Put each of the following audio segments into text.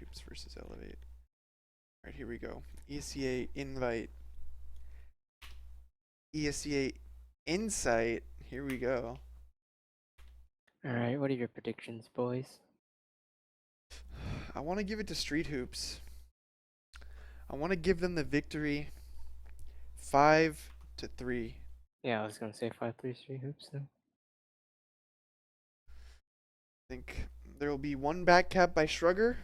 Hoops versus eLevate. Alright, here we go. ESEA invite. ESEA insight. Here we go. Alright, what are your predictions, boys? I want to give it to Street Hoops. I want to give them the victory 5-3. Yeah, I was gonna say 5-3 hoops then. I think there will be one back cap by Shrugger.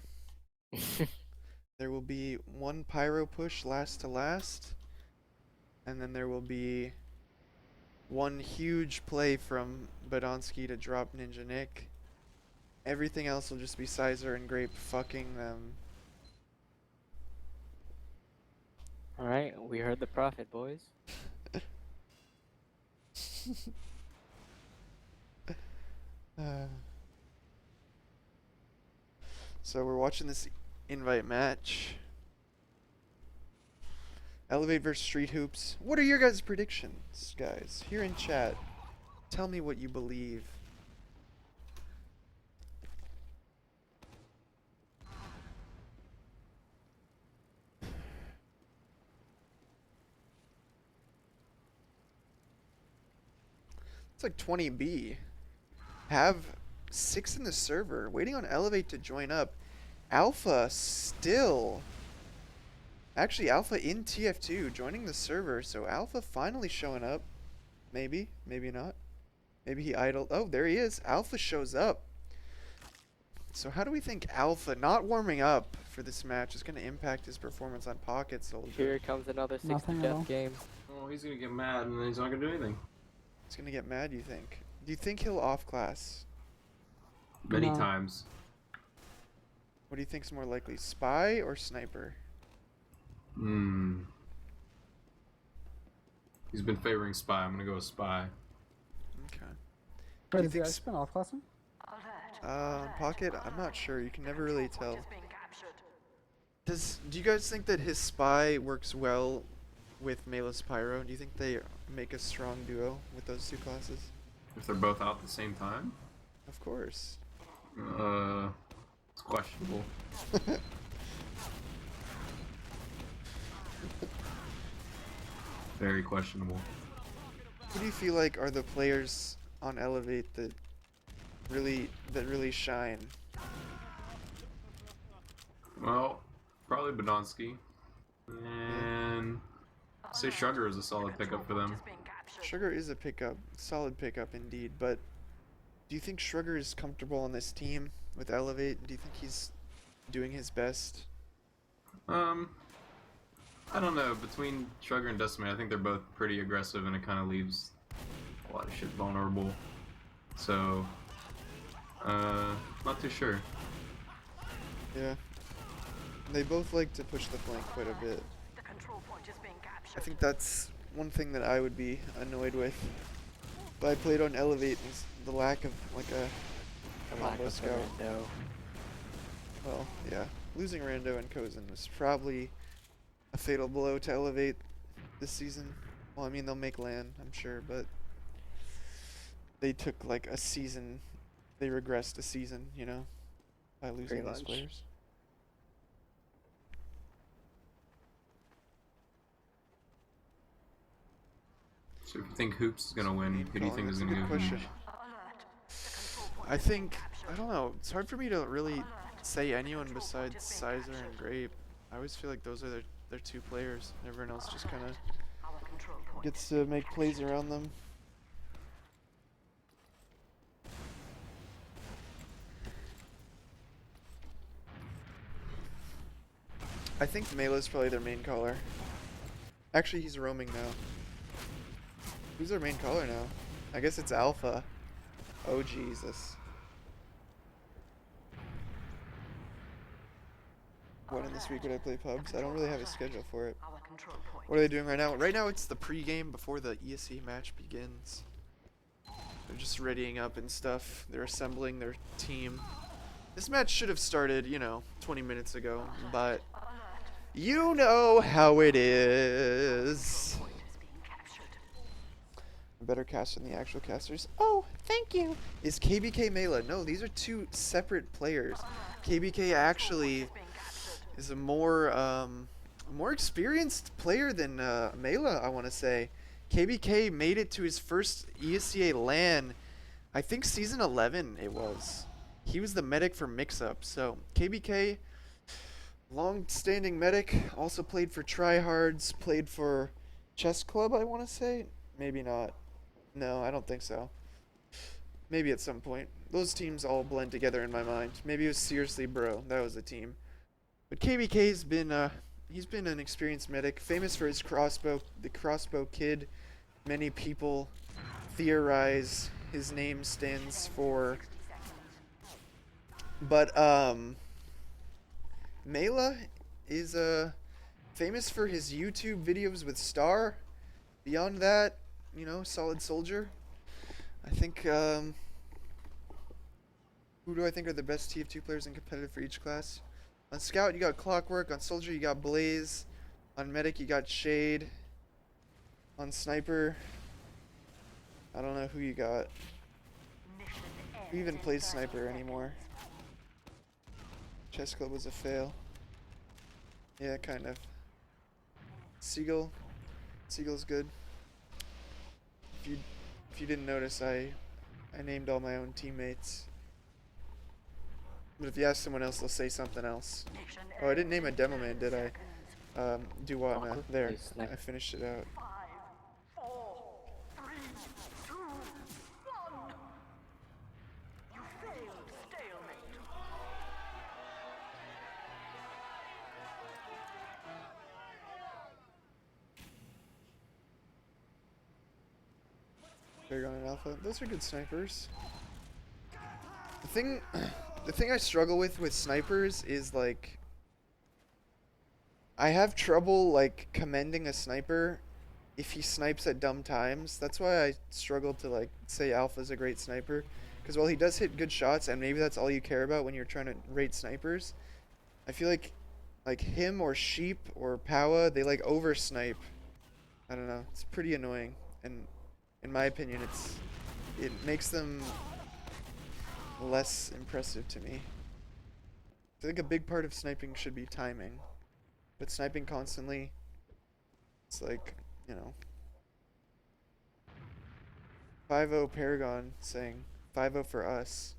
There will be one pyro push last to last. And then there will be one huge play from Badonsky to drop Ninja Nick. Everything else will just be Sizer and Grape fucking them. Alright, we heard the prophet, boys. So we're watching this invite match. eLevate versus Street Hoops. What are your guys' predictions, guys? Here in chat. Tell me what you believe. It's like 20B. Have 6 in the server. Waiting on eLevate to join up. Alpha still. Actually, Alpha in TF2 joining the server. So Alpha finally showing up. Maybe. Maybe not. Maybe he idled. Oh, there he is. Alpha shows up. So how do we think Alpha not warming up for this match is going to impact his performance on Pocket Soldier? Here comes another 60 Nothing at all. death game. Oh, he's gonna get mad and then he's not gonna do anything. He's going to get mad, you think? Do you think he'll off class? Many No. times. What do you think's more likely, Spy or Sniper? He's been favoring Spy. I'm gonna go with Spy. Okay. Wait, you is he think actually been off classing? Pocket, I'm not sure. You can never really tell. Do you guys think that his Spy works well with Melis Pyro? Do you think they make a strong duo with those two classes? If they're both out at the same time, Of course. it's questionable. Very questionable. Who do you feel like are the players on eLevate that really shine? Well, probably Badonsky. And say Sugar is a solid pickup for them. Sugar is a pickup, solid pickup indeed, but do you think Sugar is comfortable on this team with eLevate? Do you think he's doing his best? I don't know. Between Sugar and Decimate, I think they're both pretty aggressive, and it kind of leaves a lot of shit vulnerable. So, not too sure. Yeah. They both like to push the flank quite a bit. I think that's one thing that I would be annoyed with. But I played on eLevate is the lack of like a combo scout. No. Well, yeah. Losing Rando and Kozin was probably a fatal blow to eLevate this season. Well, I mean, they'll make LAN, I'm sure, but they took like a season. They regressed a season, you know, by losing those much. players. So if you think Hoops is gonna win, who do you think is That's a gonna good go question. huge? I think, I don't know, it's hard for me to really say anyone besides Sizer and Grape. I always feel like those are their two players. Everyone else just kind of gets to make plays around them. I think Mela's probably their main caller. Actually, he's roaming now. Who's their main caller now? I guess it's Alpha. Oh, Jesus. When in this week would I play pubs? I don't really have a schedule for it. What are they doing right now? Right now it's the pregame before the ESE match begins. They're just readying up and stuff. They're assembling their team. This match should have started, you know, 20 minutes ago, but you know how it is. A better caster than the actual casters. Oh, thank you. Is KBK Mela? No, these are two separate players. KBK actually is a more experienced player than Mela, I want to say. KBK made it to his first ESEA LAN, I think season 11 it was. He was the medic for Mix-Up. So KBK, long-standing medic, also played for Tryhards, played for Chess Club, I want to say. Maybe not. No, I don't think so. Maybe at some point. Those teams all blend together in my mind. Maybe it was Seriously Bro. That was the team. But KBK's been he's been an experienced medic, famous for his crossbow, the crossbow kid. Many people theorize his name stands for. But Mela is famous for his YouTube videos with Star. Beyond that, you know, solid soldier. I think who do I think are the best TF2 players and competitive for each class? On Scout, you got Clockwork. On Soldier, you got Blaze. On Medic, you got Shade. On Sniper, I don't know who you got. Who even plays Sniper anymore? Chess Club was a fail. Yeah, kind of. Seagull's good. If you didn't notice, I named all my own teammates. But if you ask someone else, they'll say something else. Oh, I didn't name a demo man, did I? Do what, man? There, I finished it out. 5, 4, 3, 2, 1. You failed stalemate. Paragon and Alpha. Those are good snipers. The thing I struggle with snipers is like I have trouble like commending a sniper if he snipes at dumb times. That's why I struggle to like say Alpha's a great sniper, because while he does hit good shots and maybe that's all you care about when you're trying to rate snipers, I feel like him or Sheep or Powa, they like over snipe. I don't know. It's pretty annoying, and in my opinion, it makes them less impressive to me. I think a big part of sniping should be timing, but sniping constantly, it's like, you know. 5-0 Paragon saying 5-0 for us.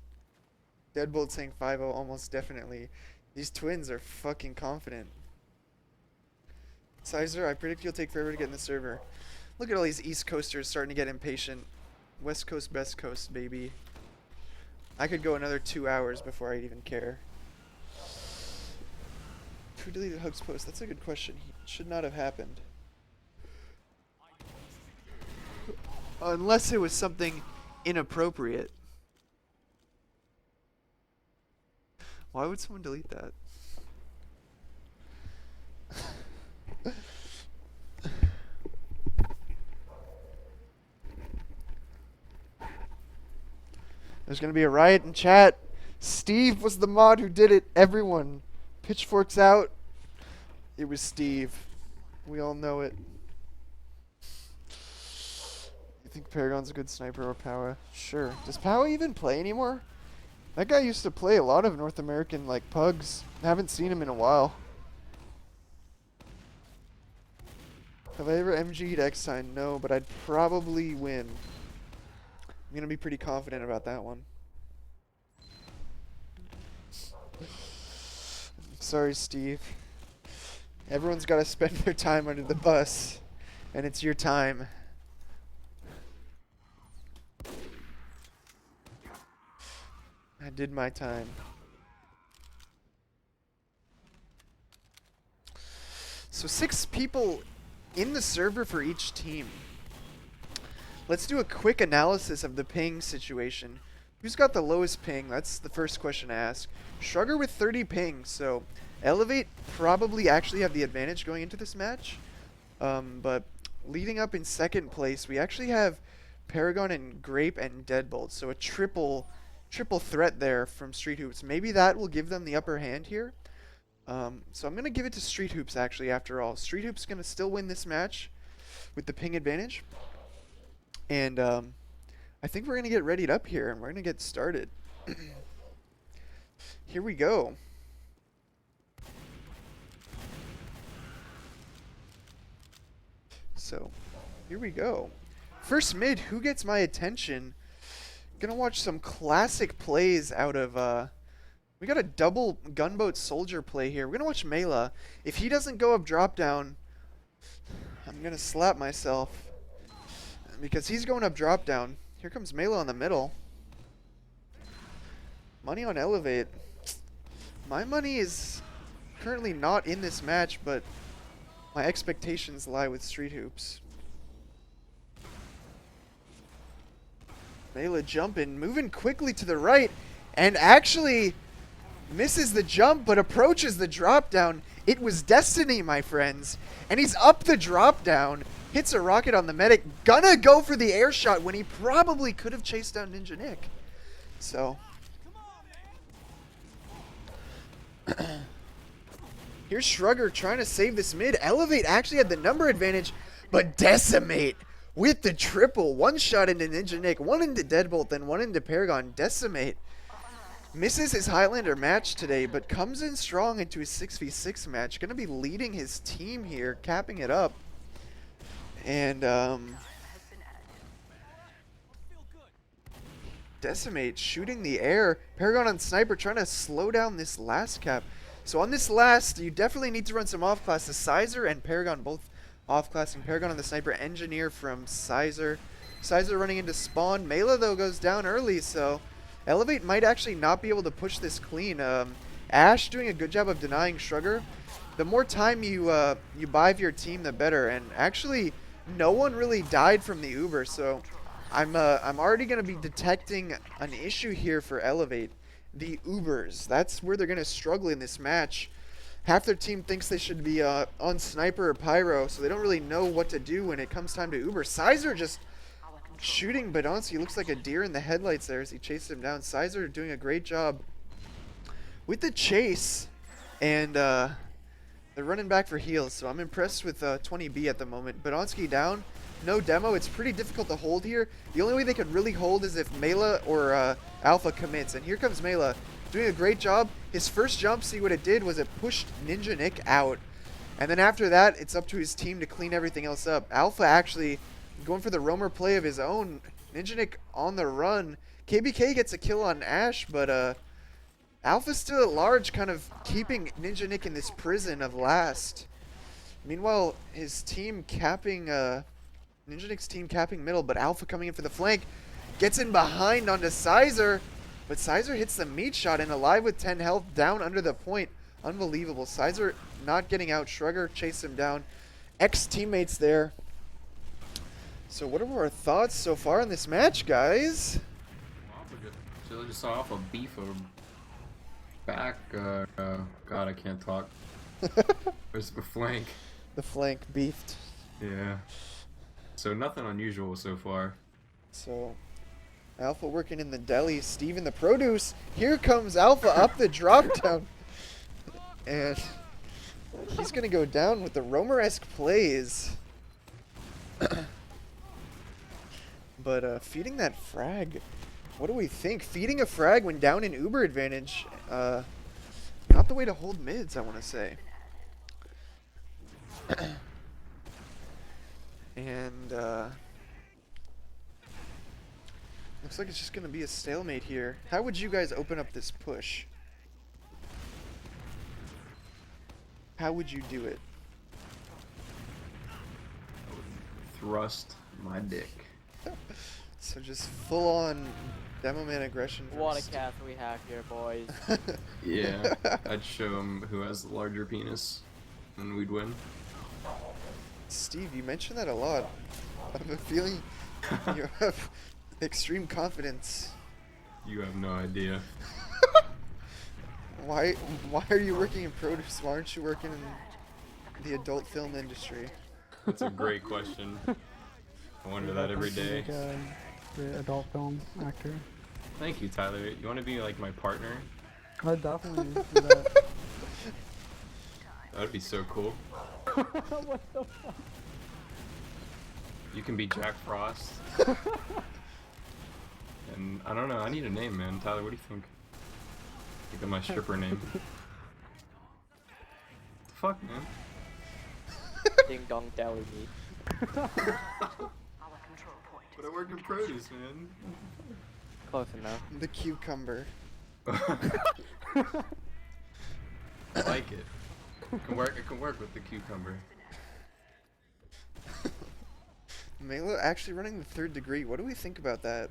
Deadbolt saying 5-0 almost definitely. These twins are fucking confident. Sizer, I predict you'll take forever to get in the server. Look at all these East Coasters starting to get impatient. West Coast, Best Coast, baby. I could go another 2 hours before I'd even care. Who deleted Hug's post? That's a good question. He should not have happened. Unless it was something inappropriate. Why would someone delete that? There's gonna be a riot in chat. Steve was the mod who did it. Everyone. Pitchforks out. It was Steve. We all know it. You think Paragon's a good sniper or Powa? Sure. Does Powa even play anymore? That guy used to play a lot of North American like pugs. I haven't seen him in a while. Have I ever MG'd X-Sign? No, but I'd probably win. I'm gonna be pretty confident about that one. Sorry, Steve. Everyone's got to spend their time under the bus, and it's your time. I did my time. So 6 people in the server for each team. Let's do a quick analysis of the ping situation. Who's got the lowest ping? That's the first question to ask. Shrugger with 30 ping, so eLevate probably actually have the advantage going into this match. But leading up in second place, we actually have Paragon and Grape and Deadbolt, so a triple threat there from Street Hoops. Maybe that will give them the upper hand here. So I'm going to give it to Street Hoops actually after all. Street Hoops going to still win this match with the ping advantage. And I think we're going to get readied up here, and we're going to get started. Here we go. So, here we go. First mid, who gets my attention? Gonna watch some classic plays out of, we got a double gunboat soldier play here. We're gonna watch Mela. If he doesn't go up drop down, I'm gonna slap myself. Because he's going up drop down. Here comes Mela on the middle. Money on eLevate. My money is currently not in this match, but my expectations lie with Street Hoops. Mela jumping, moving quickly to the right, and actually misses the jump, but approaches the drop down. It was destiny, my friends. And he's up the drop down, hits a rocket on the medic, gonna go for the air shot when he probably could have chased down Ninja Nick. So here's Shrugger trying to save this mid. eLevate actually had the number advantage, but Decimate with the triple. One shot into Ninja Nick, one into Deadbolt, then one into Paragon. Decimate misses his Highlander match today, but comes in strong into his 6v6 match. Going to be leading his team here, capping it up. And, Decimate shooting the air. Paragon on Sniper trying to slow down this last cap. So on this last, you definitely need to run some off-class. The Sizer and Paragon both off-classing. Paragon on the Sniper, Engineer from Sizer. Sizer running into spawn. Mela, though, goes down early, so eLevate might actually not be able to push this clean. Ash doing a good job of denying Shrugger. The more time you buy for your team, the better. And actually, no one really died from the Uber, so I'm already going to be detecting an issue here for eLevate. The Ubers. That's where they're going to struggle in this match. Half their team thinks they should be on Sniper or Pyro, so they don't really know what to do when it comes time to Uber. Sizer just shooting Badonsky. Looks like a deer in the headlights there as he chases him down. Sizer doing a great job with the chase, and they're running back for heals, so I'm impressed with 20B at the moment. Badonsky down. No demo. It's pretty difficult to hold here. The only way they could really hold is if Mela or Alpha commits. And here comes Mela doing a great job. His first jump, see what it did was it pushed Ninja Nick out. And then after that, it's up to his team to clean everything else up. Alpha actually going for the roamer play of his own. Ninja Nick on the run. KBK gets a kill on Ash, but Alpha's still at large, kind of keeping Ninja Nick in this prison of last. Meanwhile, his team capping... Ninja Nick's team capping middle, but Alpha coming in for the flank. Gets in behind onto Sizer, but Sizer hits the meat shot and alive with 10 health down under the point. Unbelievable. Sizer not getting out. Shrugger chased him down. Ex-teammates there. So what are our thoughts so far in this match, guys? So I just saw Alpha beef over back. God, I can't talk. Where's the flank? The flank beefed. Yeah. So nothing unusual so far. So Alpha working in the deli. Steve in the produce. Here comes Alpha up the drop down. And he's going to go down with the Romer-esque plays. But feeding that frag. What do we think? Feeding a frag when down in Uber advantage. Not the way to hold mids, I want to say. And looks like it's just going to be a stalemate here. How would you guys open up this push? How would you do it? Thrust my dick. So just full on demo man aggression. What a cast we have here, boys. Yeah, I'd show him who has the larger penis, and we'd win. Steve, you mentioned that a lot. I have a feeling you have extreme confidence. You have no idea. Why are you working in produce? Why aren't you working in the adult film industry? That's a great question. I wonder that every day. Like a great adult film actor. Thank you, Tyler. You want to be like my partner? I'd definitely do that. That would be so cool. What the fuck? You can be Jack Frost. And I don't know, I need a name, man. Tyler, what do you think? Think of my stripper name. The fuck, man? Ding dong deli meat. Our control point. But I work in produce, man. Close enough. The cucumber. I like it. It can work with the cucumber. Mela actually running the third degree. What do we think about that?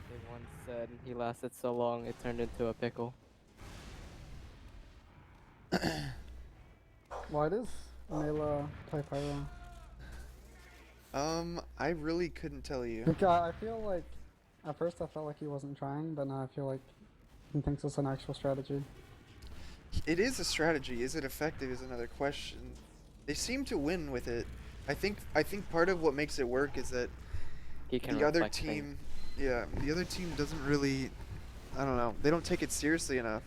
They once said he lasted so long it turned into a pickle. Why does Mela play Pyro? I really couldn't tell you. Because I feel like, at first I felt like he wasn't trying, but now I feel like he thinks it's an actual strategy. It is a strategy. Is it effective is another question. They seem to win with it. I think part of what makes it work is that He can the other reflect team, things. the other team doesn't really, I don't know, they don't take it seriously enough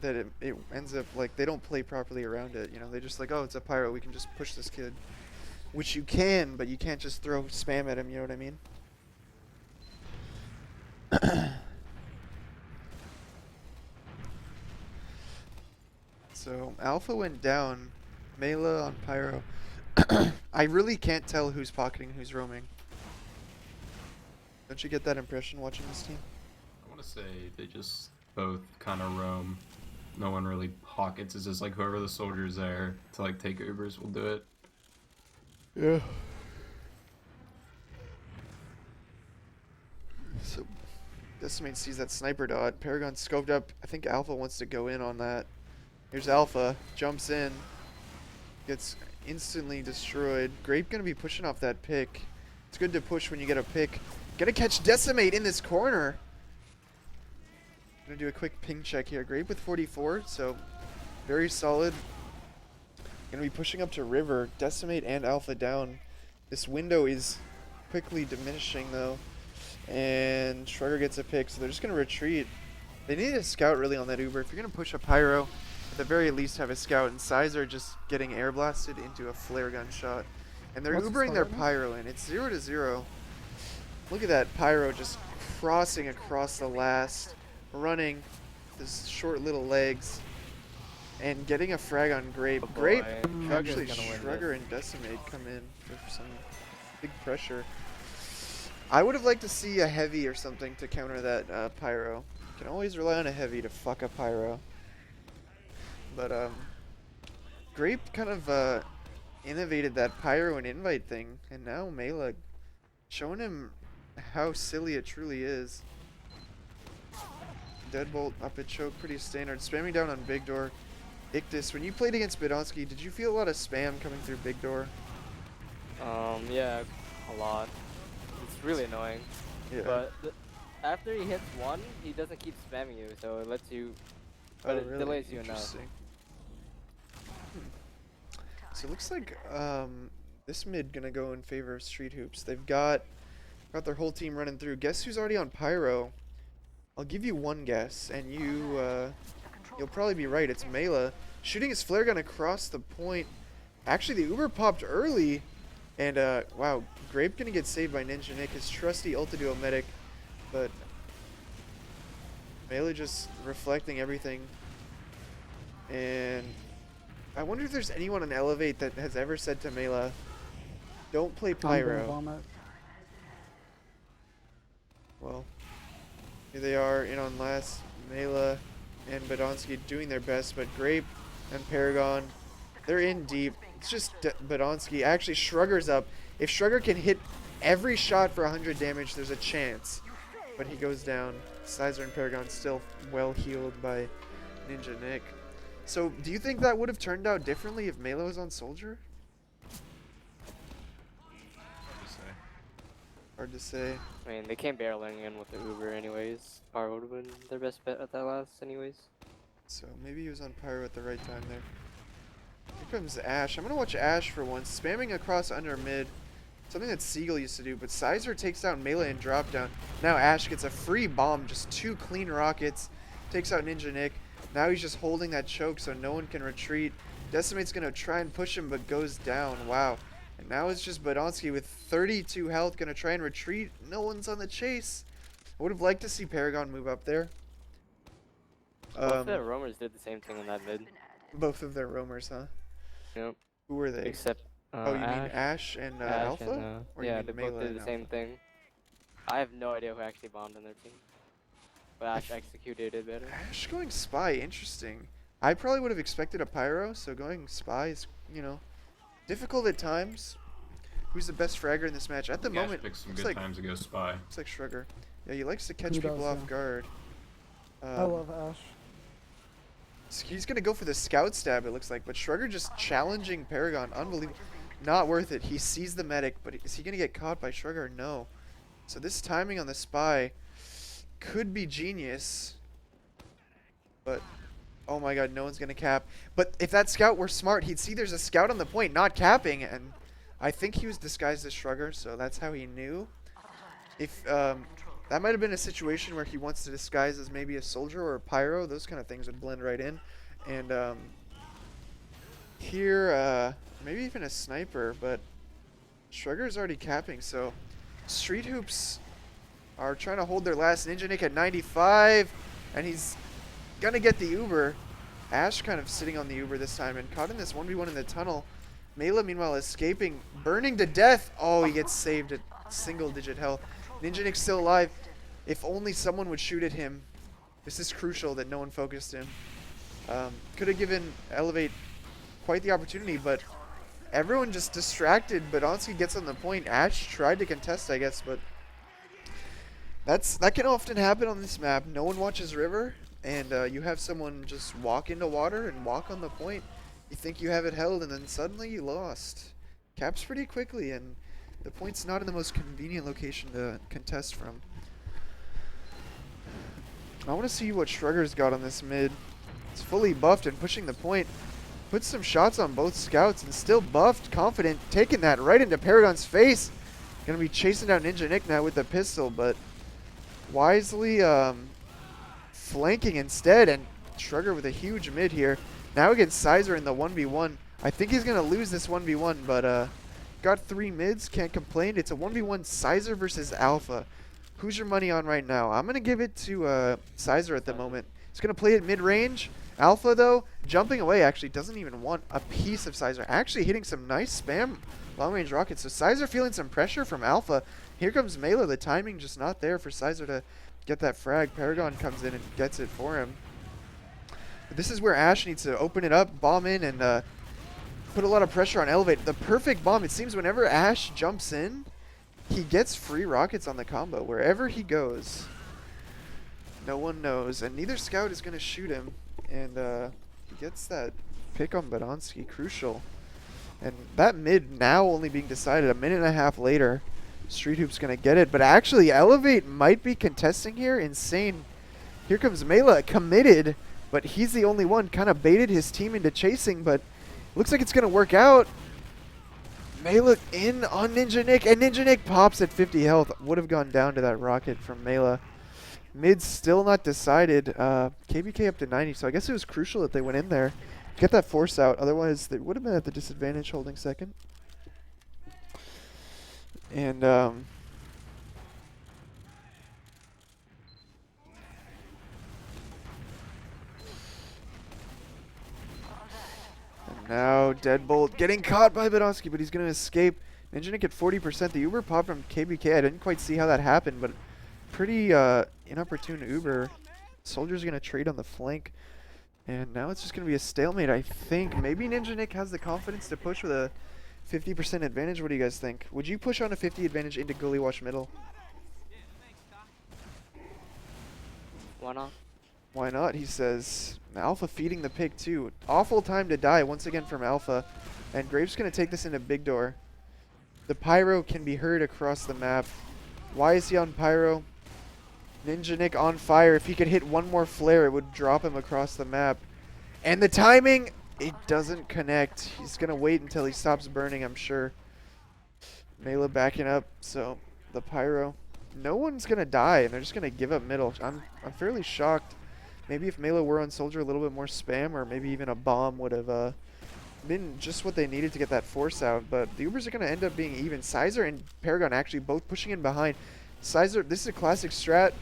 that it ends up like they don't play properly around it. You know, they're just like, oh, it's a pyro, we can just push this kid, which you can, but you can't just throw spam at him. You know what I mean? So Alpha went down, Mela on Pyro. I really can't tell who's pocketing, who's roaming. Don't you get that impression watching this team? I want to say they just both kind of roam. No one really pockets. It's just like whoever the soldier's there to like take Ubers will do it. Yeah. So, Decimate sees that sniper dot. Paragon scoped up. I think Alpha wants to go in on that. Here's Alpha. Jumps in. Gets instantly destroyed. Grape gonna be pushing off that pick. It's good to push when you get a pick. Gonna catch Decimate in this corner. Gonna do a quick ping check here. Grape with 44, so very solid. Gonna be pushing up to River. Decimate and Alpha down. This window is quickly diminishing though. And Shrugger gets a pick, so they're just gonna retreat. They need a scout really on that Uber. If you're gonna push a Pyro, at the very least have a scout, and Sizer just getting air blasted into a flare gun shot. And they're What's the Ubering their score right now? Pyro in. It's 0-0. Look at that Pyro just crossing across the last, running his short little legs, and getting a frag on Grape. Oh Grape, boy. actually Shrugger's gonna win Shrugger this. and Decimate come in for some big pressure. I would have liked to see a heavy or something to counter that Pyro. You can always rely on a heavy to fuck a Pyro. But Grape kind of innovated that Pyro and invite thing, and now Mela showing him how silly it truly is. Deadbolt up at choke, pretty standard. Spamming down on Big Door. Ictus, when you played against Bidonsky, did you feel a lot of spam coming through Big Door? Yeah, a lot. It's really annoying. Yeah. But after he hits one, he doesn't keep spamming you, so it lets you. But it delays you enough. Interesting. So it looks like this mid gonna go in favor of Street Hoops. They've got their whole team running through. Guess who's already on Pyro? I'll give you one guess, and you'll probably be right. It's Mela shooting his flare gun across the point. Actually, the Uber popped early, and wow, Grape gonna get saved by Ninja Nick, his trusty Ulta Duo medic, but Mela just reflecting everything. And I wonder if there's anyone on eLevate that has ever said to Mela, "Don't play I'm gonna Pyro." vomit. Well, here they are in on last. Mela and Badonsky doing their best, but Grape and Paragon, they're in deep. It's just Badonsky. Actually, Shrugger's up. If Shrugger can hit every shot for 100 damage, there's a chance. But he goes down. Sizer and Paragon still well healed by Ninja Nick. So, do you think that would have turned out differently if Mela was on Soldier? Hard to say. I mean, they came barreling in with the Uber anyways. Pyro would have been their best bet at that last anyways. So maybe he was on Pyro at the right time there. Here comes Ash. I'm going to watch Ash for once. Spamming across under mid. Something that Seagull used to do. But Sizer takes down Melee and drop down. Now Ash gets a free bomb. Just 2 clean rockets. Takes out Ninja Nick. Now he's just holding that choke so no one can retreat. Decimate's going to try and push him but goes down. Wow. And now it's just Badonsky with 32 health. Going to try and retreat. No one's on the chase. I would have liked to see Paragon move up there. Both the roamers did the same thing in that mid. Both of their roamers, huh? Yep. Who were they? Except Oh, you mean Ash and Ash Alpha? and, Or you yeah, mean they both Melee did and the same Alpha? thing. I have no idea who actually bombed on their team. But Ash executed it better. Ash going Spy, interesting. I probably would have expected a Pyro, so going Spy is, you know, difficult at times. Who's the best fragger in this match? At the Gash moment, picked some looks good like, times to go spy. looks like Shrugger. Yeah, he likes to catch He people does, off yeah. guard. I love Ash. He's gonna go for the scout stab, it looks like, but Shrugger just challenging Paragon. Unbelievable. Not worth it. He sees the medic, but is he gonna get caught by Shrugger? No. So this timing on the spy could be genius. But oh my god, no one's gonna cap. But if that scout were smart, he'd see there's a scout on the point, not capping, and I think he was disguised as Shrugger, so that's how he knew. If that might have been a situation where he wants to disguise as maybe a soldier or a pyro, those kind of things would blend right in. And here, maybe even a sniper, but Shrugger's already capping, so Street Hoops are trying to hold their last. Ninja Nick at 95, and he's gonna get the Uber. Ash kind of sitting on the Uber this time and caught in this 1v1 in the tunnel. Mela meanwhile escaping, burning to death. Oh, he gets saved at single-digit health. Ninja Nick's still alive. If only someone would shoot at him. This is crucial that no one focused him. Could have given eLevate quite the opportunity, but everyone just distracted. Badonsky gets on the point. Ash tried to contest, I guess, but that can often happen on this map. No one watches river, and you have someone just walk into water and walk on the point. You think you have it held, and then suddenly you lost. Caps pretty quickly, and the point's not in the most convenient location to contest from. I want to see what Shrugger's got on this mid. It's fully buffed and pushing the point. Puts some shots on both scouts and still buffed, confident, taking that right into Paragon's face. Gonna be chasing down Ninja Nick now with the pistol, but wisely flanking instead, and Shrugger with a huge mid here. Now against Sizer in the 1v1. I think he's gonna lose this 1v1, but got 3 mids, can't complain. It's a 1v1 Sizer versus Alpha. Who's your money on right now? I'm gonna give it to Sizer at the moment. He's gonna play it mid-range. Alpha though, jumping away, actually doesn't even want a piece of Sizer. Actually hitting some nice spam long-range rockets. So Sizer feeling some pressure from Alpha. Here comes Mela. The timing just not there for Sizer to get that frag. Paragon comes in and gets it for him. But this is where Ash needs to open it up, bomb in, and put a lot of pressure on eLevate. The perfect bomb. It seems whenever Ash jumps in, he gets free rockets on the combo. Wherever he goes, no one knows. And neither scout is going to shoot him. And he gets that pick on Badonsky. Crucial. And that mid now only being decided a minute and a half later. Street Hoop's going to get it. But actually, eLevate might be contesting here. Insane. Here comes Mela, committed. But he's the only one. Kind of baited his team into chasing. But looks like it's going to work out. Mela in on Ninja Nick. And Ninja Nick pops at 50 health. Would have gone down to that rocket from Mela. Mid's still not decided. KBK up to 90. So I guess it was crucial that they went in there. Get that force out. Otherwise, they would have been at the disadvantage holding second. And now Deadbolt getting caught by Badonsky, but he's going to escape. Ninja Nick at 40%. The Uber pop from KBK. I didn't quite see how that happened, but pretty inopportune Uber. Soldier's going to trade on the flank. And now it's just going to be a stalemate, I think. Maybe Ninja Nick has the confidence to push with a 50% advantage. What do you guys think? Would you push on a 50 advantage into Gully Wash middle? Why not? Why not, he says. Alpha feeding the pick too. Awful time to die once again from Alpha. And Graves going to take this into Big Door. The Pyro can be heard across the map. Why is he on Pyro? Ninja Nick on fire. If he could hit one more flare, it would drop him across the map. And the timing, it doesn't connect. He's going to wait until he stops burning, I'm sure. Mela backing up, so the Pyro. No one's going to die, and they're just going to give up middle. I'm fairly shocked. Maybe if Mela were on Soldier, a little bit more spam, or maybe even a bomb would have been just what they needed to get that force out. But the Ubers are going to end up being even. Sizer and Paragon actually both pushing in behind. Sizer, this is a classic strat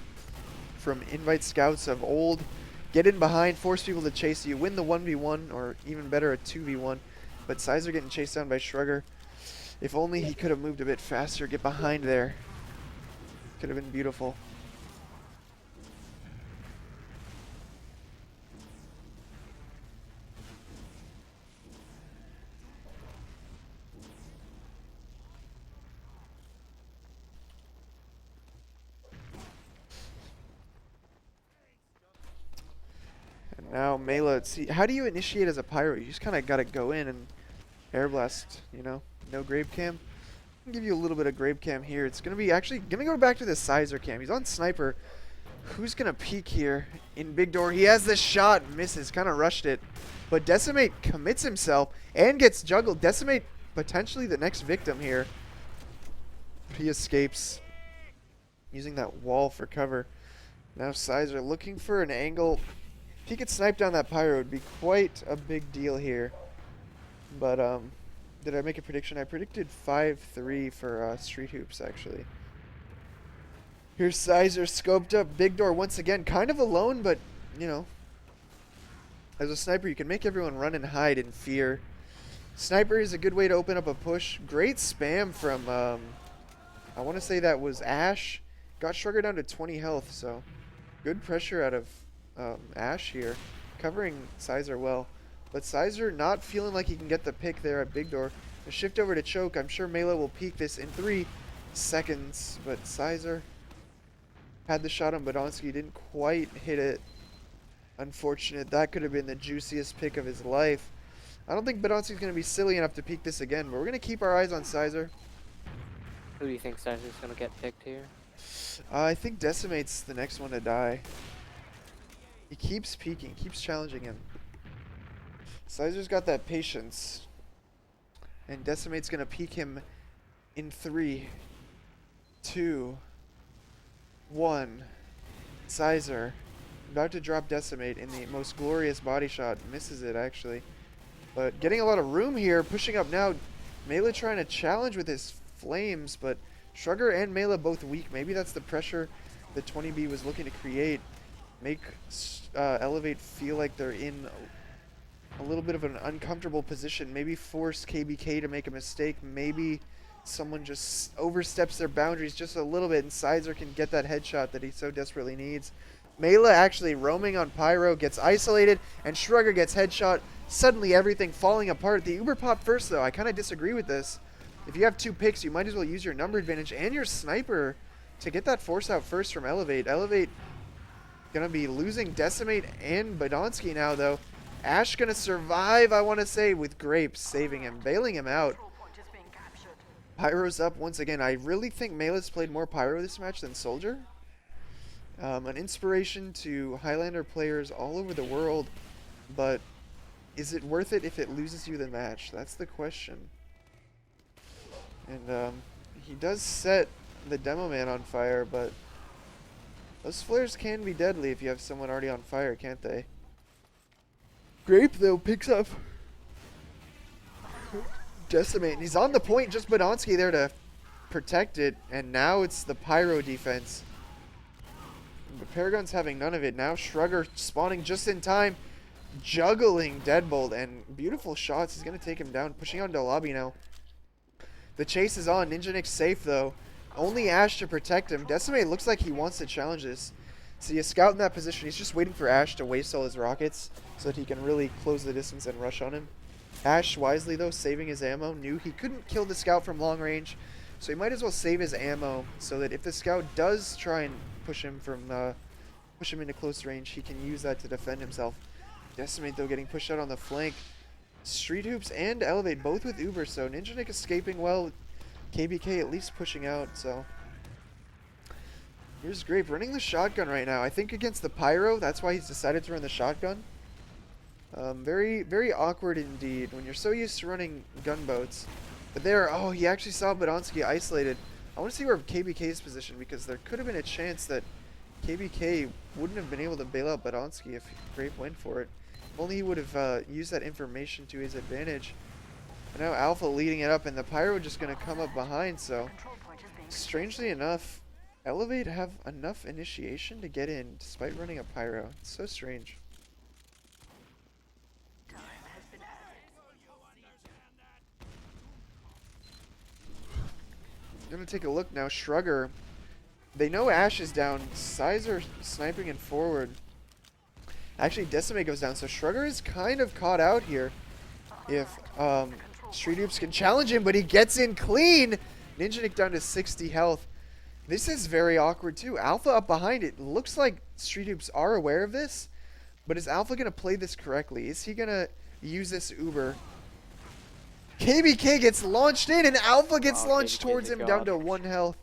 from invite scouts of old. Get in behind, force people to chase you, win the 1v1, or even better, a 2v1. But Sizer getting chased down by Shrugger. If only he could have moved a bit faster, get behind there. Could have been beautiful. And now Mela, see, how do you initiate as a pyro? You just kind of got to go in and air blast, you know? No grave cam. I'll give you a little bit of grave cam here. It's going to be actually going to go back to the Sizer cam. He's on sniper. Who's going to peek here in big door? He has the shot, misses, kind of rushed it. But Decimate commits himself and gets juggled. Decimate potentially the next victim here. He escapes using that wall for cover. Now Sizer looking for an angle. If he could snipe down that pyro, it would be quite a big deal here. But did I make a prediction? I predicted 5-3 for Street Hoops, actually. Here's Sizer scoped up. Big door once again. Kind of alone, but, you know. As a sniper, you can make everyone run and hide in fear. Sniper is a good way to open up a push. Great spam from, I want to say that was Ash. Got Shrugger down to 20 health, so good pressure out of Ash here. Covering Sizer well. But Sizer not feeling like he can get the pick there at big door. A shift over to choke. I'm sure Mela will peek this in 3 seconds. But Sizer had the shot on Badonsky. Didn't quite hit it. Unfortunate. That could have been the juiciest pick of his life. I don't think Badonsky's going to be silly enough to peek this again. But we're going to keep our eyes on Sizer. Who do you think Sizer's gonna get picked here? I think Decimate's the next one to die. He keeps peeking. Keeps challenging him. Sizer's got that patience. And Decimate's going to peek him in 3, 2, 1. Sizer about to drop Decimate in the most glorious body shot. Misses it, actually. But getting a lot of room here. Pushing up now. Mela trying to challenge with his flames. But Shrugger and Mela both weak. Maybe that's the pressure that 20B was looking to create. Make eLevate feel like they're in a little bit of an uncomfortable position. Maybe force KBK to make a mistake. Maybe someone just oversteps their boundaries just a little bit and Sizer can get that headshot that he so desperately needs. Mela actually roaming on Pyro, gets isolated, and Shrugger gets headshot. Suddenly everything falling apart. The Uber pop first, though. I kind of disagree with this. If you have 2 picks, you might as well use your number advantage and your sniper to get that force out first from eLevate. eLevate going to be losing Decimate and Badonsky now, though. Ash going to survive, I want to say, with Grapes saving him, bailing him out. Control point is being captured. Pyro's up once again. I really think Mela's played more Pyro this match than Soldier. An inspiration to Highlander players all over the world, but is it worth it if it loses you the match? That's the question. And he does set the Demo Man on fire, but those flares can be deadly if you have someone already on fire, can't they? Grape, though, picks up Decimate, and he's on the point, just Badonsky there to protect it, and now it's the Pyro defense. But Paragon's having none of it. Now Shrugger spawning just in time, juggling Deadbolt, and beautiful shots. He's going to take him down, pushing on to lobby now. The chase is on. Ninja Nick's safe, though. Only Ash to protect him. Decimate looks like he wants to challenge this. See a scout in that position. He's just waiting for Ash to waste all his rockets so that he can really close the distance and rush on him. Ash, wisely, though, saving his ammo. Knew he couldn't kill the scout from long range, so he might as well save his ammo so that if the scout does try and push him into close range, he can use that to defend himself. Decimate, though, getting pushed out on the flank. Street Hoops and eLevate both with Uber, so Ninja Nick escaping well. KBK at least pushing out, so here's Grape running the shotgun right now. I think against the Pyro, that's why he's decided to run the shotgun. Very, very awkward indeed when you're so used to running gunboats. But there, oh, he actually saw Badonsky isolated. I want to see where KBK's positioned because there could have been a chance that KBK wouldn't have been able to bail out Badonsky if Grape went for it. If only he would have used that information to his advantage. But now Alpha leading it up, and the Pyro just going to come up behind, so Control point is being strangely enough, eLevate have enough initiation to get in despite running a Pyro. It's so strange. time has been added. gonna take a look now. Shrugger. They know Ash is down. Sizer sniping in forward. Actually, Decimate goes down, so Shrugger is kind of caught out here. If Street Hoops can challenge him, but he gets in clean. Ninja Nick down to 60 health. This is very awkward too. Alpha up behind it. Looks like Street Hoops are aware of this, but is Alpha gonna play this correctly? Is he gonna use this Uber? KBK gets launched in, and Alpha gets launched KBK towards him is down to gone. 1 health.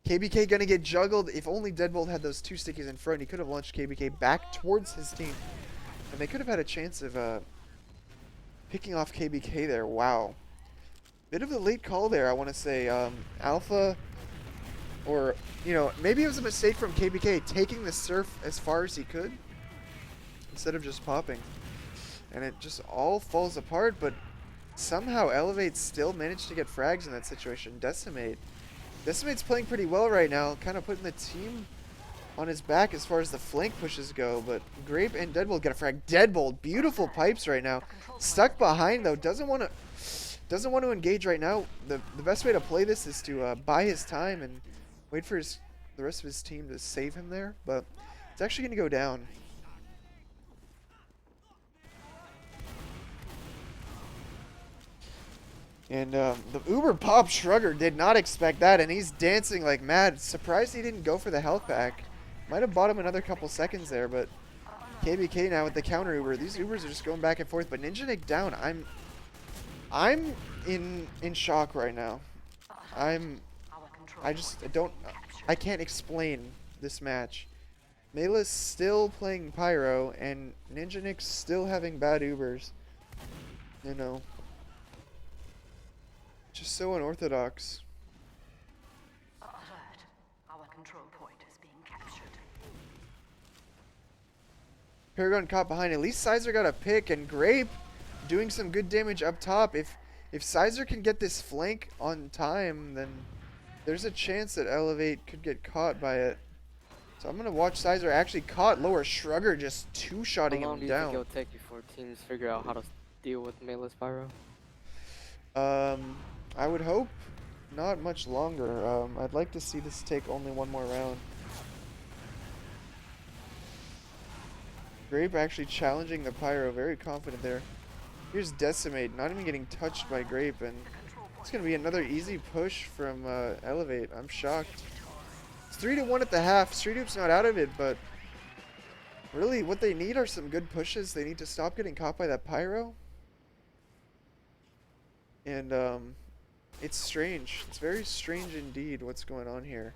KBK gonna get juggled. If only Deadbolt had those 2 stickies in front, he could have launched KBK back towards his team. And they could have had a chance of picking off KBK there. Wow. Bit of a late call there, I want to say. Alpha, or, you know, maybe it was a mistake from KBK taking the surf as far as he could instead of just popping. And it just all falls apart, but somehow eLevate still managed to get frags in that situation. Decimate's playing pretty well right now, kind of putting the team on his back as far as the flank pushes go, but Grape and Deadbolt get a frag. Deadbolt, beautiful pipes right now. Stuck behind though, doesn't want to engage right now. The best way to play this is to buy his time and wait for the rest of his team to save him there, but it's actually going to go down. And the Uber Pop Shrugger did not expect that, and he's dancing like mad. Surprised he didn't go for the health pack. Might have bought him another couple seconds there, but KBK now with the counter Uber. These Ubers are just going back and forth, but Ninja Nick down. I'm in shock right now. I can't explain this match. Mela's still playing Pyro, and Ninja Nick's still having bad Ubers. You know. Just so unorthodox. Alert. Our control point is being captured. Paragon caught behind. At least Sizer got a pick, and Grape doing some good damage up top. If Sizer can get this flank on time, then there's a chance that eLevate could get caught by it. So I'm gonna watch Sizer actually caught lower. Shrugger just two-shotting How long him do you down. think it'll take before teams figure out how to deal with melee Spyro? I would hope not much longer. I'd like to see this take only one more round. Grape actually challenging the Pyro, very confident there. Here's Decimate, not even getting touched by Grape, and it's gonna be another easy push from eLevate. I'm shocked. It's 3-1 at the half. Street Hoop's not out of it, but really what they need are some good pushes. They need to stop getting caught by that Pyro. And it's strange. It's very strange indeed what's going on here.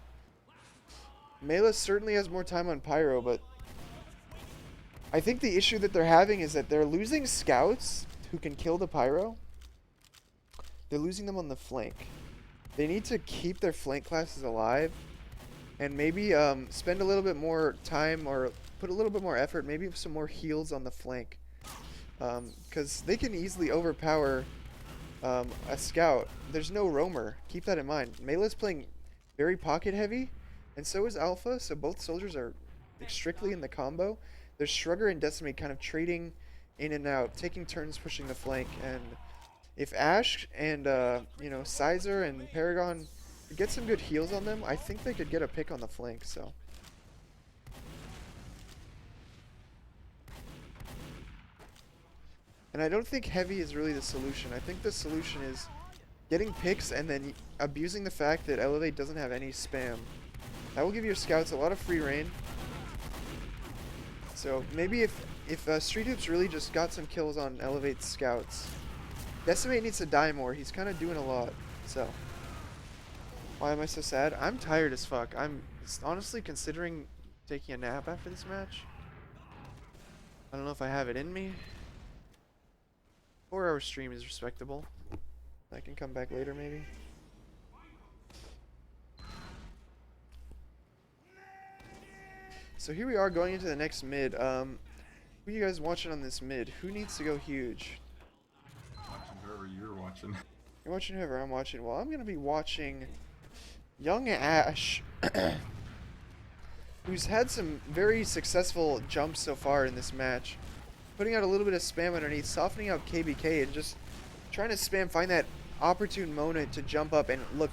Mela certainly has more time on Pyro, but I think the issue that they're having is that they're losing scouts who can kill the Pyro. They're losing them on the flank. They need to keep their flank classes alive and maybe spend a little bit more time or put a little bit more effort, maybe some more heals on the flank. Because they can easily overpower a scout. There's no roamer. Keep that in mind. Melee's playing very pocket heavy, and so is Alpha, so both soldiers are strictly in the combo. There's Shrugger and Decimate kind of trading in and out, taking turns pushing the flank, and if Ash and you know, Sizer and Paragon get some good heals on them, I think they could get a pick on the flank, so. And I don't think heavy is really the solution. I think the solution is getting picks and then abusing the fact that eLevate doesn't have any spam. That will give your scouts a lot of free reign. So maybe if Street Hoops really just got some kills on eLevate's scouts. Decimate needs to die more. He's kind of doing a lot. So why am I so sad? I'm tired as fuck. I'm honestly considering taking a nap after this match. I don't know if I have it in me. 4-hour stream is respectable. I can come back later maybe. So here we are going into the next mid. Who are you guys watching on this mid? Who needs to go huge? Watching whoever you're watching. You're watching whoever I'm watching. Well, I'm going to be watching young Ash, who's had some very successful jumps so far in this match. Putting out a little bit of spam underneath, softening out KBK, and just trying to find that opportune moment to jump up. And look,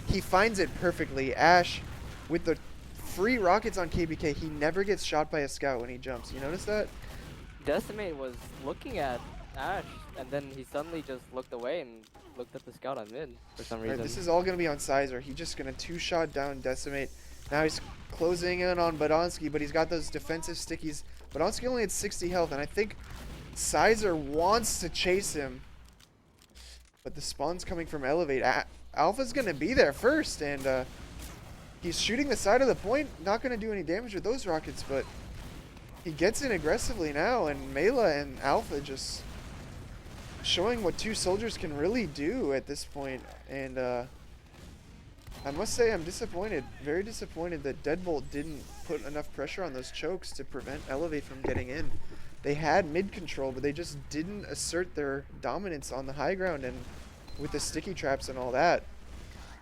He finds it perfectly. Ash, with the free rockets on KBK, he never gets shot by a scout when he jumps. You notice that? Decimate was looking at Ash, and then he suddenly just looked away and looked at the scout on mid for some reason. Right, this is all going to be on Sizer. He's just going to two-shot down Decimate. Now he's closing in on Badonsky, but he's got those defensive stickies. Badonsky only had 60 health, and I think Sizer wants to chase him. But the spawn's coming from eLevate. Alpha's going to be there first, and he's shooting the side of the point. Not going to do any damage with those rockets, but he gets in aggressively now, and Mela and Alpha just showing what two soldiers can really do at this point. And I must say I'm disappointed, very disappointed that Deadbolt didn't put enough pressure on those chokes to prevent eLevate from getting in. They had mid control, but they just didn't assert their dominance on the high ground and with the sticky traps and all that.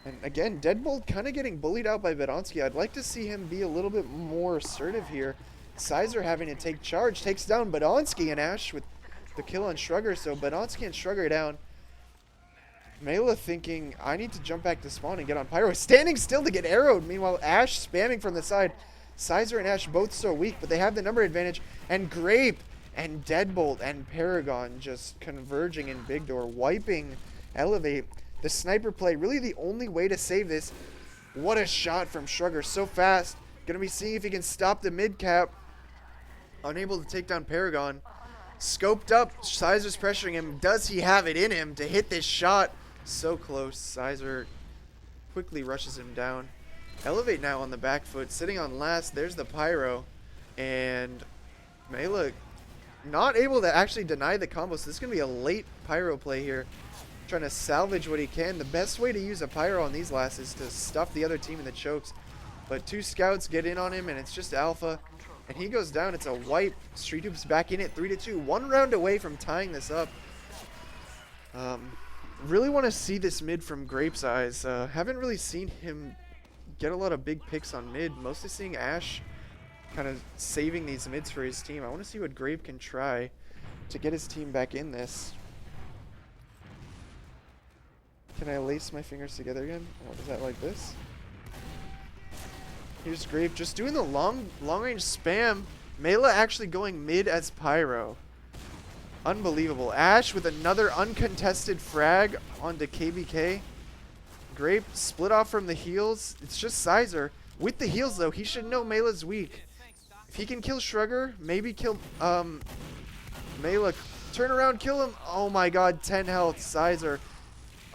And again, Deadbolt kind of getting bullied out by Badonsky. I'd like to see him be a little bit more assertive here. Sizer having to take charge, takes down Badonsky and Ash with the kill on Shrugger, so Badonsky and Shrugger down. Mela thinking, I need to jump back to spawn and get on Pyro. Standing still to get arrowed. Meanwhile, Ash spamming from the side. Sizer and Ash both so weak, but they have the number advantage. And Grape and Deadbolt and Paragon just converging in Big Door, wiping eLevate. The sniper play, really the only way to save this. What a shot from Shrugger, so fast. Gonna be seeing if he can stop the mid cap. Unable to take down Paragon. Scoped up, Sizer's pressuring him. Does he have it in him to hit this shot? So close. Sizer quickly rushes him down. eLevate now on the back foot, sitting on last. There's the Pyro. And Mela not able to actually deny the combo. So this is going to be a late Pyro play here. Trying to salvage what he can. The best way to use a Pyro on these lasts is to stuff the other team in the chokes. But two scouts get in on him, and it's just Alpha. And he goes down. It's a wipe. Street Hoop's back in it, 3-2. One round away from tying this up. Really want to see this mid from Grape's eyes. Haven't really seen him get a lot of big picks on mid. Mostly seeing Ash kind of saving these mids for his team. I want to see what Grape can try to get his team back in this. Can I lace my fingers together again? What is that, like this? Here's Grape just doing the long range spam. Mela actually going mid as Pyro. Unbelievable. Ash with another uncontested frag onto KBK. Grape split off from the heals. It's just Sizer. With the heals though, he should know Mela's weak. If he can kill Shrugger, maybe kill Mela. Turn around, kill him. Oh my god, 10 health, Sizer.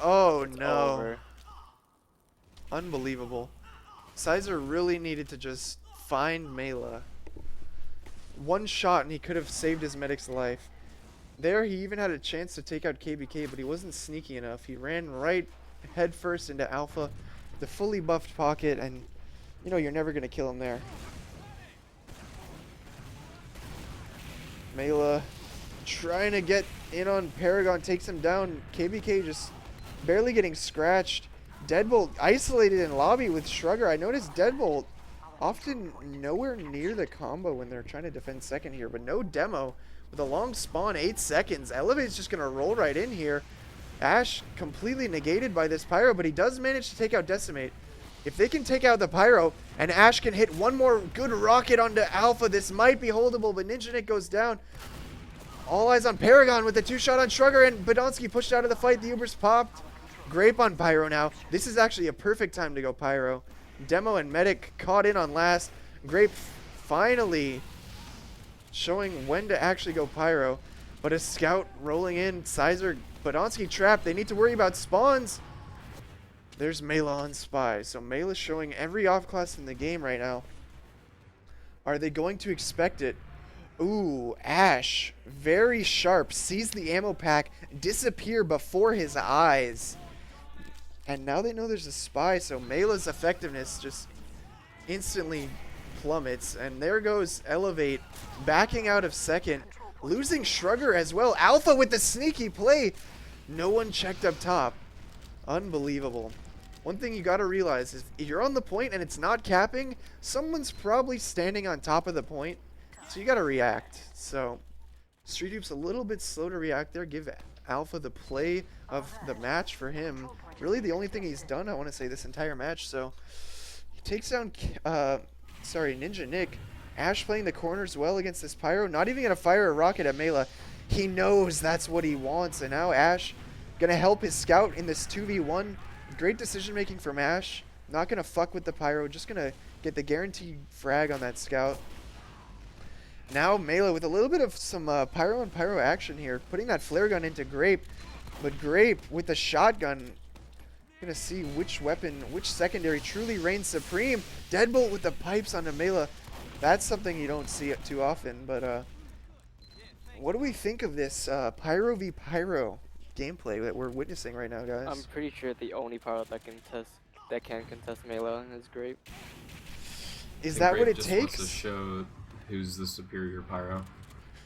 Oh no. Over. Unbelievable. Sizer really needed to just find Mela. One shot and he could have saved his medic's life. There he even had a chance to take out KBK, but he wasn't sneaky enough. He ran right headfirst into Alpha, the fully buffed pocket, and you know you're never going to kill him there. Mela trying to get in on Paragon, takes him down. KBK just barely getting scratched. Deadbolt isolated in lobby with Shrugger. I noticed Deadbolt often nowhere near the combo when they're trying to defend second here, but no demo. With a long spawn, 8 seconds. eLevate's just going to roll right in here. Ash completely negated by this Pyro, but he does manage to take out Decimate. If they can take out the Pyro, and Ash can hit one more good rocket onto Alpha, this might be holdable, but Ninja Nick goes down. All eyes on Paragon with the 2-shot on Shrugger, and Badonsky pushed out of the fight. The Uber's popped. Grape on Pyro now. This is actually a perfect time to go Pyro. Demo and Medic caught in on last. Grape finally showing when to actually go Pyro. But a scout rolling in. Sizer, Badonsky trapped. They need to worry about spawns. There's Mela on Spy. So Mela's showing every off-class in the game right now. Are they going to expect it? Ooh, Ash, very sharp, sees the ammo pack disappear before his eyes. And now they know there's a Spy, so Mela's effectiveness just instantly plummets. And there goes eLevate, backing out of second, losing Shrugger as well. Alpha with the sneaky play. No one checked up top. Unbelievable. One thing you gotta realize is if you're on the point and it's not capping, someone's probably standing on top of the point. So you gotta react. So Street Hoop's a little bit slow to react there. Give Alpha the play of the match for him. Really the only thing he's done, I want to say, this entire match. So he takes down, Ninja Nick. Ash playing the corners well against this Pyro. Not even going to fire a rocket at Mela. He knows that's what he wants. And now Ash going to help his scout in this 2v1. Great decision making from Ash. Not going to fuck with the Pyro. Just going to get the guaranteed frag on that scout. Now Mela with a little bit of some Pyro and Pyro action here. Putting that flare gun into Grape. But Grape with the shotgun. Going to see which weapon, which secondary truly reigns supreme. Deadbolt with the pipes onto Mela. That's something you don't see it too often, but what do we think of this Pyro v Pyro gameplay that we're witnessing right now, guys? I'm pretty sure the only Pyro that can contest Mela is Grape. Is that what it just takes? Wants to show who's the superior Pyro.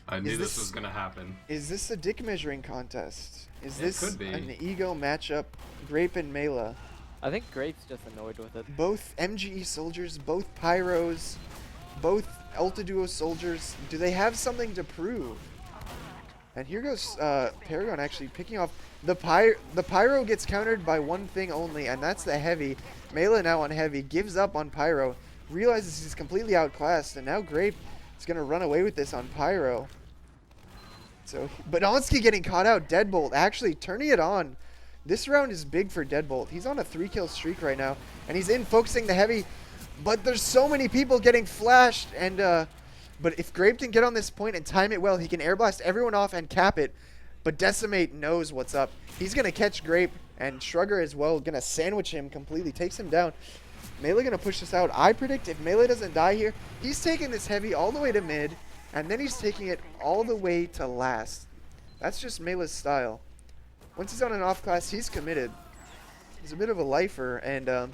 I knew this was gonna happen. Is this a dick measuring contest? Is It this could be. an ego matchup? Grape and Mela, I think Grape's just annoyed with it. both MGE soldiers, both Pyros, both Ulta Duo soldiers. Do they have something to prove? And here goes Paragon actually picking off the Pyro gets countered by one thing only, and that's the heavy. Mela now on heavy gives up on Pyro, realizes he's completely outclassed, and now Grape is gonna run away with this on Pyro. So Badonsky getting caught out. Deadbolt actually turning it on. This round is big for Deadbolt. He's on a 3-kill streak right now, and he's in focusing the heavy. But there's so many people getting flashed, and but if Grape can get on this point and time it well, he can airblast everyone off and cap it. But Decimate knows what's up. He's gonna catch Grape, and Shrugger as well, gonna sandwich him completely, takes him down. Melee gonna push this out. I predict if Melee doesn't die here, he's taking this heavy all the way to mid, and then he's taking it all the way to last. That's just Melee's style. Once he's on an off class, he's committed. He's a bit of a lifer, and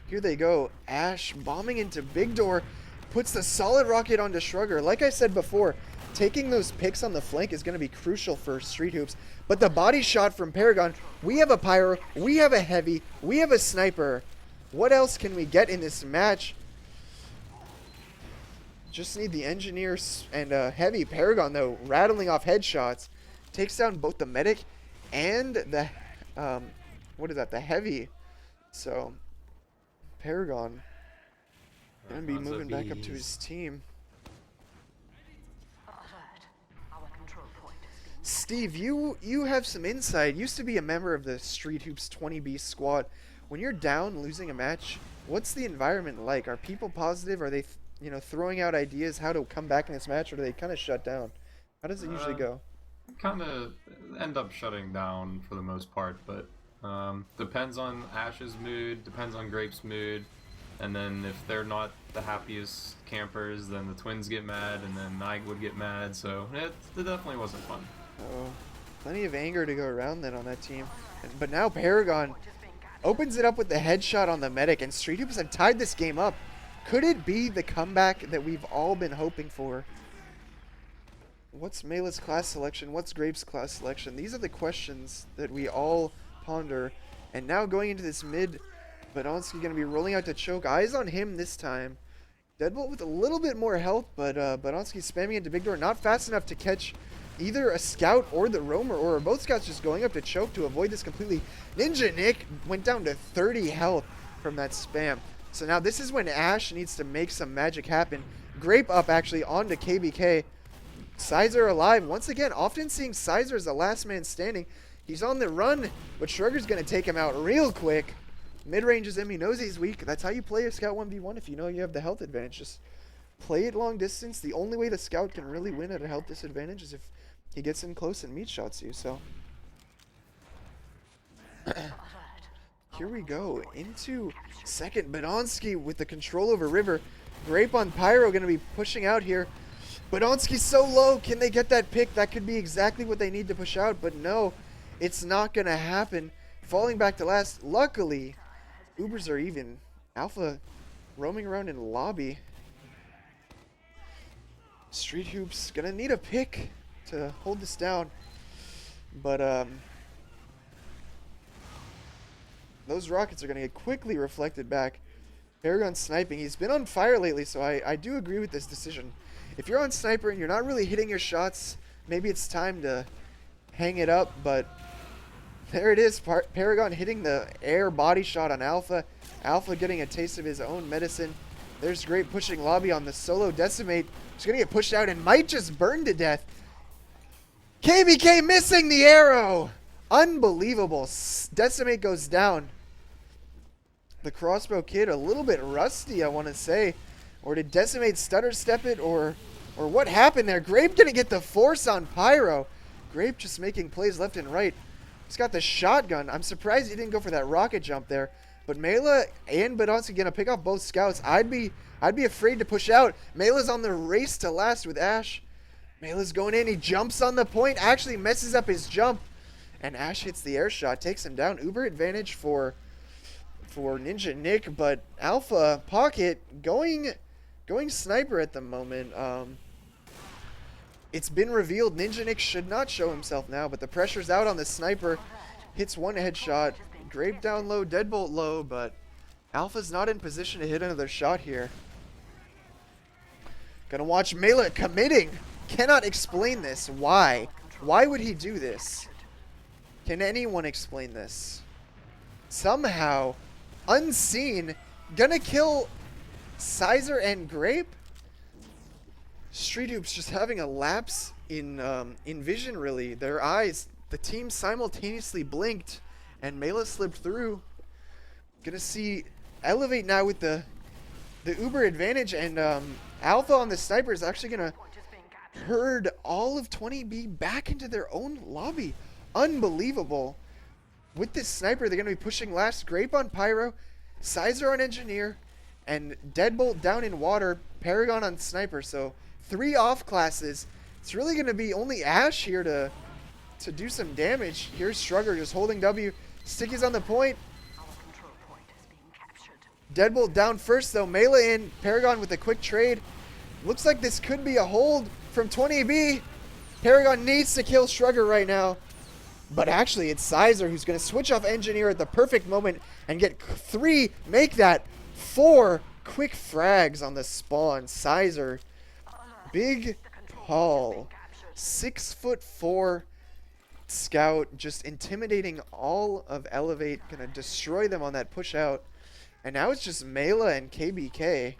here they go. Ash bombing into Big Door. Puts the solid rocket onto Shrugger. Like I said before, taking those picks on the flank is going to be crucial for Street Hoops. But the body shot from Paragon. We have a Pyro. We have a Heavy. We have a Sniper. What else can we get in this match? Just need the Engineers and Heavy. Paragon, though, rattling off headshots. Takes down both the Medic and the... what is that? The Heavy. So... Paragon gonna be moving back up to his team. Steve, you have some insight. Used to be a member of the Street Hoops 20B squad. When you're down losing a match, what's the environment like? Are people positive? Are they throwing out ideas how to come back in this match, or do they kind of shut down? How does it usually go? Kind of end up shutting down for the most part, but depends on Ash's mood, depends on Grape's mood, and then if they're not the happiest campers, then the Twins get mad, and then I would get mad, so it definitely wasn't fun. Oh, plenty of anger to go around then on that team. But now Paragon opens it up with the headshot on the Medic, and Street Hoops have tied this game up. Could it be the comeback that we've all been hoping for? What's Melee's class selection? What's Grape's class selection? These are the questions that we all ponder. And now going into this mid, Badonsky going to be rolling out to choke. Eyes on him this time. Deadbolt with a little bit more health, but Badonsky spamming into Big Door. Not fast enough to catch either a scout or the roamer, or both scouts just going up to choke to avoid this completely. Ninja Nick went down to 30 health from that spam. So now this is when Ash needs to make some magic happen. Grape up actually onto KBK. Sizer alive. Once again, often seeing Sizer as the last man standing. He's on the run, but Shrugger's going to take him out real quick. Mid-range is him. He knows he's weak. That's how you play a Scout 1v1 if you know you have the health advantage. Just play it long distance. The only way the Scout can really win at a health disadvantage is if he gets in close and meat shots you. So here we go into second. Badonsky with the control over River. Grape on Pyro going to be pushing out here. Badonsky's so low. Can they get that pick? That could be exactly what they need to push out, but no, it's not going to happen. Falling back to last. Luckily, Ubers are even. Alpha roaming around in lobby. Street Hoops going to need a pick to hold this down. But those rockets are going to get quickly reflected back. Paragon sniping. He's been on fire lately, so I do agree with this decision. If you're on sniper and you're not really hitting your shots, maybe it's time to hang it up, but there it is. Paragon hitting the air body shot on Alpha. Alpha getting a taste of his own medicine. There's Grape pushing lobby on the solo Decimate. He's going to get pushed out and might just burn to death. KBK missing the arrow. Unbelievable. Decimate goes down. The Crossbow Kid a little bit rusty, I want to say. Or did Decimate stutter step it, or what happened there? Grape going to get the force on Pyro. Grape just making plays left and right. He's got the shotgun. I'm surprised he didn't go for that rocket jump there. But Mela and Badonski going to pick off both scouts. I'd be afraid to push out. Mela's on the race to last with Ash. Mela's going in. He jumps on the point. Actually messes up his jump. And Ash hits the air shot. Takes him down. Uber advantage for Ninja Nick. But Alpha Pocket going sniper at the moment. It's been revealed Ninja Nick should not show himself now. But the pressure's out on the sniper. Hits one headshot. Grape down low, Deadbolt low, but Alpha's not in position to hit another shot here. Gonna watch Mela committing. Cannot explain this. Why? Why would he do this? Can anyone explain this? Somehow, unseen, gonna kill Sizer and Grape? Street Hoops just having a lapse in vision, really. Their eyes, the team simultaneously blinked. And Mela slipped through. Gonna see eLevate now with the Uber advantage, and Alpha on the sniper is actually gonna herd all of 20B back into their own lobby. Unbelievable. With this sniper, they're gonna be pushing last. Grape on Pyro, Sizer on Engineer, and Deadbolt down in water. Paragon on sniper. So 3 off classes. It's really gonna be only Ash here to do some damage. Here's Shrugger just holding W. Sticky's on the point. Deadbolt down first though. Mela in. Paragon with a quick trade. Looks like this could be a hold from 20B. Paragon needs to kill Shrugger right now. But actually it's Sizer who's going to switch off Engineer at the perfect moment and get 3, make that 4 quick frags on the spawn. Sizer. Big Paul. 6'4" scout, just intimidating all of eLevate, gonna destroy them on that push out. And now it's just Mela and KBK.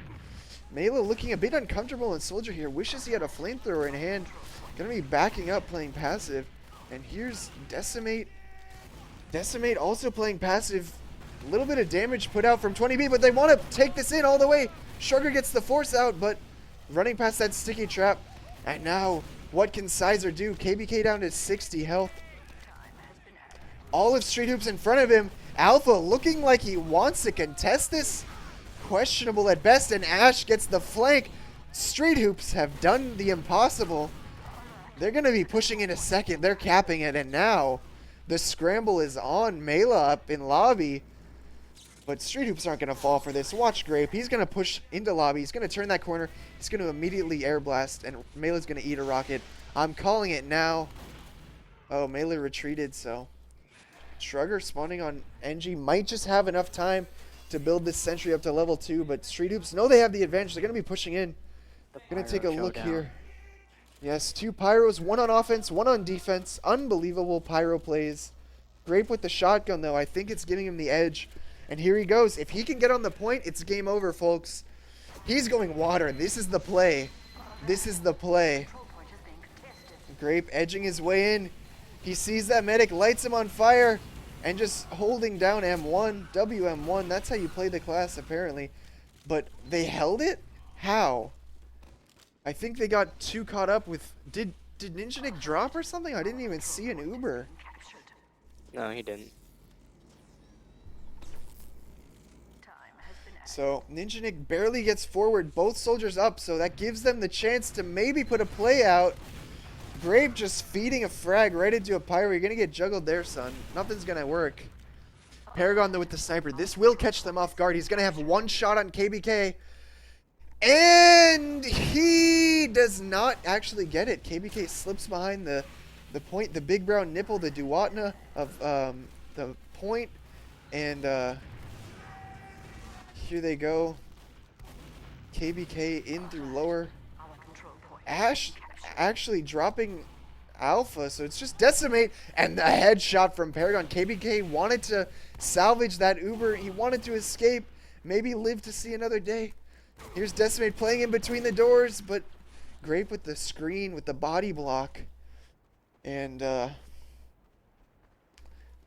Mela looking a bit uncomfortable in Soldier here, wishes he had a flamethrower in hand. Gonna be backing up, playing passive. And here's Decimate. Decimate also playing passive. A little bit of damage put out from 20B, but they want to take this in all the way. Sugar gets the force out, but running past that sticky trap. And now, what can Sizer do? KBK down to 60 health. All of Street Hoops in front of him. Alpha looking like he wants to contest this. Questionable at best, and Ash gets the flank. Street Hoops have done the impossible. They're going to be pushing in a second. They're capping it, and now the scramble is on. Mela up in lobby. But Street Hoops aren't going to fall for this. Watch Grape. He's going to push into lobby. He's going to turn that corner. He's going to immediately air blast, and Mela's going to eat a rocket. I'm calling it now. Oh, Mela retreated, so Shrugger spawning on NG might just have enough time to build this sentry up to level 2, but Street Hoops know they have the advantage. They're going to be pushing in. Going to take a look here. Yes, 2 Pyros, 1 on offense, 1 on defense. Unbelievable Pyro plays. Grape with the shotgun, though. I think it's giving him the edge. And here he goes. If he can get on the point, it's game over, folks. He's going water. This is the play. This is the play. Grape edging his way in. He sees that medic, lights him on fire, and just holding down M1, WM1. That's how you play the class, apparently. But they held it? How? I think they got too caught up with... Did Ninja Nick drop or something? I didn't even see an Uber. No, he didn't. So Ninja Nick barely gets forward, both soldiers up, so that gives them the chance to maybe put a play out. Grape just feeding a frag right into a pyro. You're going to get juggled there, son. Nothing's going to work. Paragon, though, with the sniper. This will catch them off guard. He's going to have 1 shot on KBK. And he does not actually get it. KBK slips behind the point, the big brown nipple, the duatna of the point. And here they go. KBK in through lower. Ash actually dropping Alpha, so it's just Decimate and the headshot from Paragon. KBK wanted to salvage that Uber. He wanted to escape, maybe live to see another day. Here's Decimate playing in between the doors, but Grape with the screen, with the body block. And here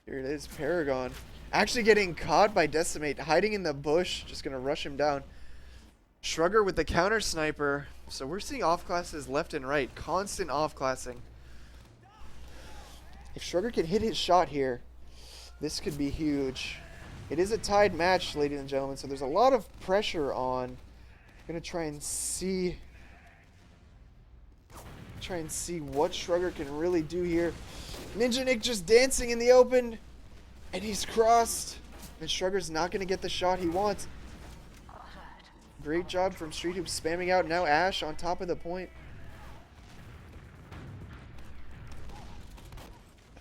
it is, Paragon. Actually getting caught by Decimate, hiding in the bush, just going to rush him down. Shrugger with the counter sniper. So we're seeing off classes left and right. Constant off classing. If Shrugger can hit his shot here, this could be huge. It is a tied match, ladies and gentlemen, so there's a lot of pressure on. I'm going to try and see what Shrugger can really do here. Ninja Nick just dancing in the open. And he's crossed. And Shrugger's not going to get the shot he wants. Great job from Street Hoops spamming out. Now Ash on top of the point.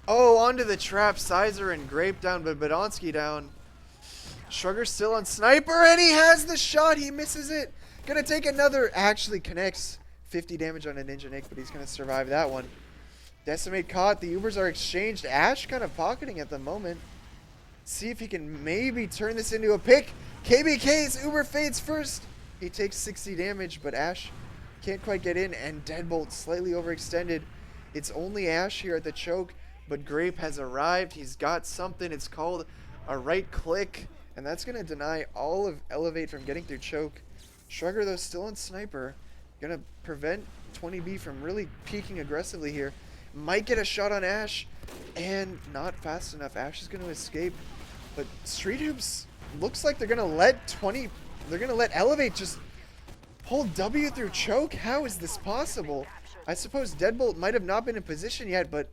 Oh, onto the trap. Sizer and Grape down, but Badonsky down. Shrugger still on Sniper, and he has the shot. He misses it. Gonna take another. Actually connects 50 damage on a Ninja Nick, but he's gonna survive that one. Decimate caught. The Ubers are exchanged. Ash kind of pocketing at the moment. See if he can maybe turn this into a pick. KBK's Uber fades first. He takes 60 damage, but Ash can't quite get in, and Deadbolt slightly overextended. It's only Ash here at the choke, but Grape has arrived. He's got something. It's called a right click, and that's going to deny all of eLevate from getting through choke. Shrugger, though, still on Sniper. Going to prevent 20B from really peaking aggressively here. Might get a shot on Ash, and not fast enough. Ash is going to escape, but Street Hoops looks like they're going to let eLevate just hold W through choke. How is this possible? I suppose Deadbolt might have not been in position yet, but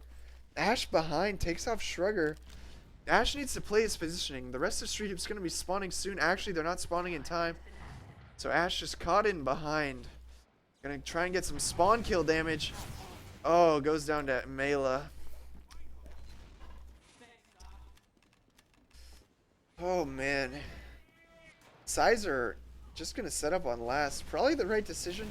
Ash behind takes off Shrugger. Ash needs to play his positioning. The rest of Street Hoops going to be spawning soon. Actually, they're not spawning in time. So Ash just caught in behind. Going to try and get some spawn kill damage. Oh, goes down to Mela. Oh, man. Sizer just going to set up on last. Probably the right decision.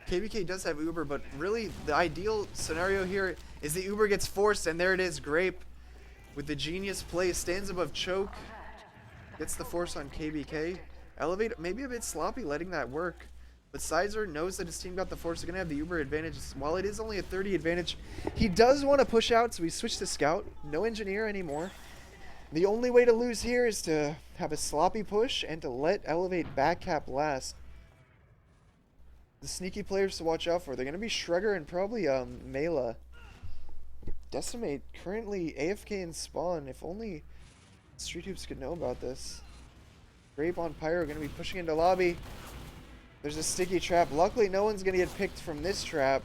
KBK does have Uber, but really the ideal scenario here is the Uber gets forced, and there it is. Grape with the genius play stands above choke. Gets the force on KBK. eLevate maybe a bit sloppy letting that work. But Sizer knows that his team got the force. They're going to have the Uber advantage. While it is only a 30 advantage, he does want to push out, so he switched to Scout. No Engineer anymore. The only way to lose here is to have a sloppy push and to let eLevate back cap last. The sneaky players to watch out for. They're going to be Shrugger and probably Mela. Decimate currently AFK in spawn. If only Street Hoops could know about this. Grape on Pyro going to be pushing into lobby. There's a sticky trap. Luckily, no one's going to get picked from this trap.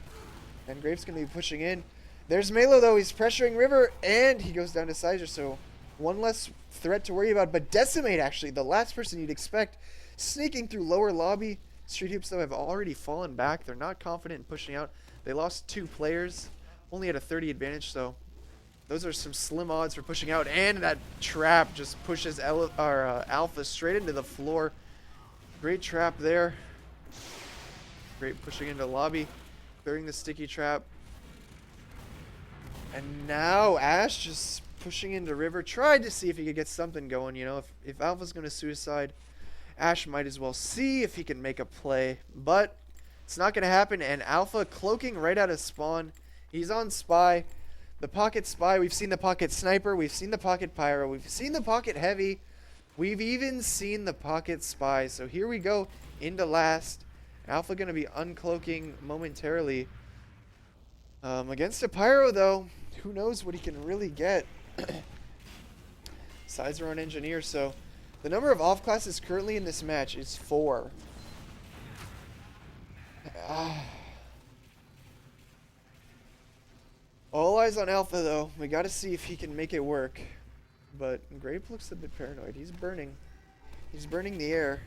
And Grape's going to be pushing in. There's Melo, though. He's pressuring River, and he goes down to Sizer. So one less threat to worry about. But Decimate, actually, the last person you'd expect, sneaking through lower lobby. Street Hoops, though, have already fallen back. They're not confident in pushing out. They lost 2 players. Only had a 30 advantage, so those are some slim odds for pushing out. And that trap just pushes Alpha straight into the floor. Great trap there. Great pushing into lobby, clearing the sticky trap. And now Ash just pushing into River. Tried to see if he could get something going, you know. If Alpha's going to suicide, Ash might as well see if he can make a play. But it's not going to happen, and Alpha cloaking right out of spawn. He's on Spy. The Pocket Spy, we've seen the Pocket Sniper, we've seen the Pocket Pyro, we've seen the Pocket Heavy, we've even seen the Pocket Spy. So here we go into last. Alpha going to be uncloaking momentarily. Against a Pyro, though, who knows what he can really get. Sizer on Engineer, so the number of off classes currently in this match is 4. All eyes on Alpha, though. We got to see if he can make it work. But Grape looks a bit paranoid. He's burning. He's burning the air.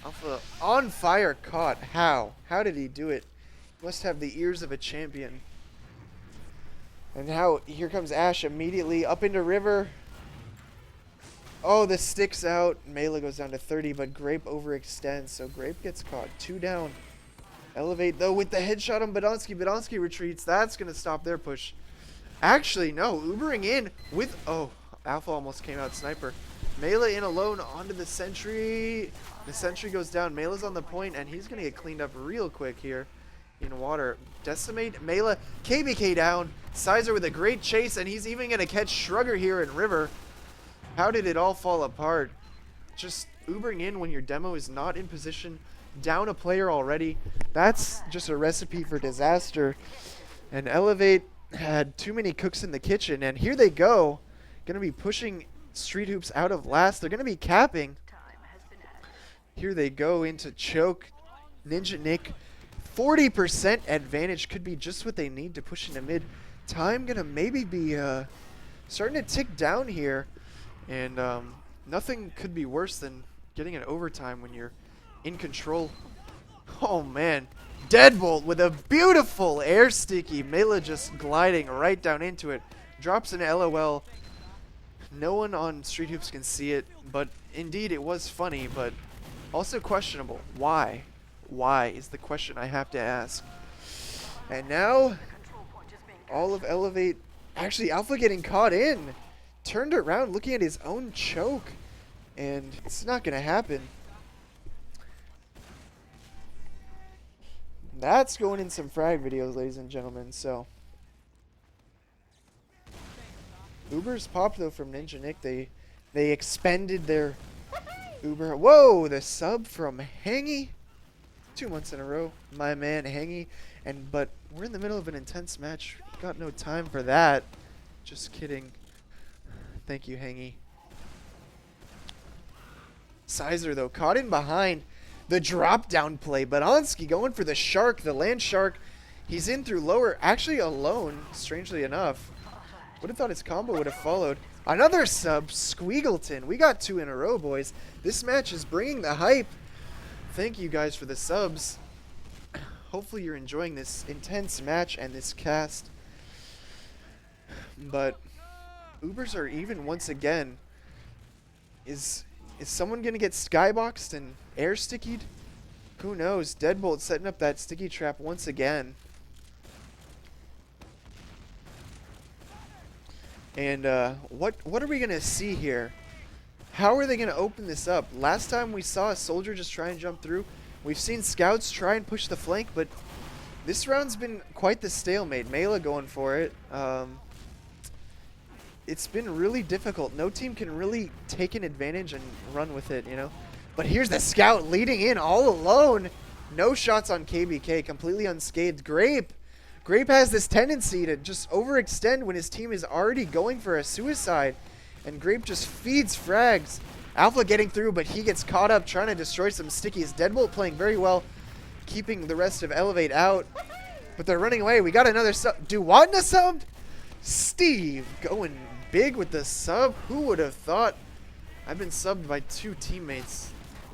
Alpha on fire, caught. How? How did he do it? Must have the ears of a champion. And how? Here comes Ash immediately up into River. Oh, the stick's out. Melee goes down to 30, but Grape overextends, so Grape gets caught. 2 down. eLevate, though, with the headshot on Badonsky. Badonsky retreats. That's going to stop their push. Actually, no. Ubering in with... Oh, Alpha almost came out. Sniper. Melee in alone onto the Sentry. The Sentry goes down. Melee's on the point, and he's going to get cleaned up real quick here in water. Decimate. Melee. KBK down. Sizer with a great chase, and he's even going to catch Shrugger here in River. How did it all fall apart? Just Ubering in when your demo is not in position, down a player already. That's just a recipe for disaster. And eLevate had too many cooks in the kitchen, and here they go. Going to be pushing Street Hoops out of last. They're going to be capping. Here they go into choke. Ninja Nick, 40% advantage could be just what they need to push into mid. Time going to maybe be starting to tick down here. And nothing could be worse than getting an overtime when you're in control. Oh man, Deadbolt with a beautiful air sticky. Melee just gliding right down into it. Drops an LOL. No one on Street Hoops can see it, but indeed it was funny, but also questionable. Why? Why is the question I have to ask. And now, all of eLevate, actually Alpha getting caught in. Turned around looking at his own choke, and it's not going to happen. That's going in some frag videos, ladies and gentlemen, so. Uber's popped, though, from Ninja Nick. They expended their Uber. Whoa, the sub from Hangy. 2 months in a row. My man, Hangy. But we're in the middle of an intense match. Got no time for that. Just kidding. Thank you, Hangy. Sizer, though, caught in behind the drop-down play. Badonsky going for the shark, the land shark. He's in through lower, actually alone, strangely enough. Would have thought his combo would have followed. Another sub, Squeagleton. We got 2 in a row, boys. This match is bringing the hype. Thank you guys for the subs. Hopefully you're enjoying this intense match and this cast. But Ubers are even once again. Is someone going to get skyboxed and air stickied? Who knows? Deadbolt setting up that sticky trap once again. And what are we going to see here? How are they going to open this up? Last time we saw a soldier just try and jump through. We've seen scouts try and push the flank, but this round's been quite the stalemate. Melee going for it. It's been really difficult. No team can really take an advantage and run with it, you know. But here's the scout leading in all alone. No shots on KBK, completely unscathed. Grape has this tendency to just overextend when his team is already going for a suicide. And Grape just feeds frags. Alpha getting through, but he gets caught up trying to destroy some stickies. Deadbolt playing very well, keeping the rest of eLevate out. But they're running away. We got another sub. Duwatna subbed? Steve going big with the sub. Who would have thought? I've been subbed by 2 teammates,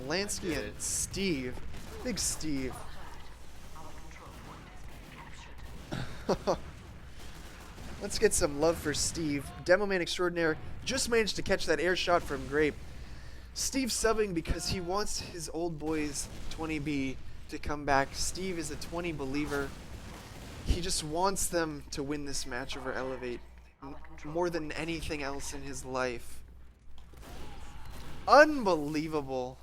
Lansky and Steve. Big Steve. Let's get some love for Steve. Demo Man Extraordinaire just managed to catch that air shot from Grape. Steve subbing because he wants his old boys 20B to come back. Steve is a 20 believer. He just wants them to win this match over eLevate more than anything else in his life. Unbelievable.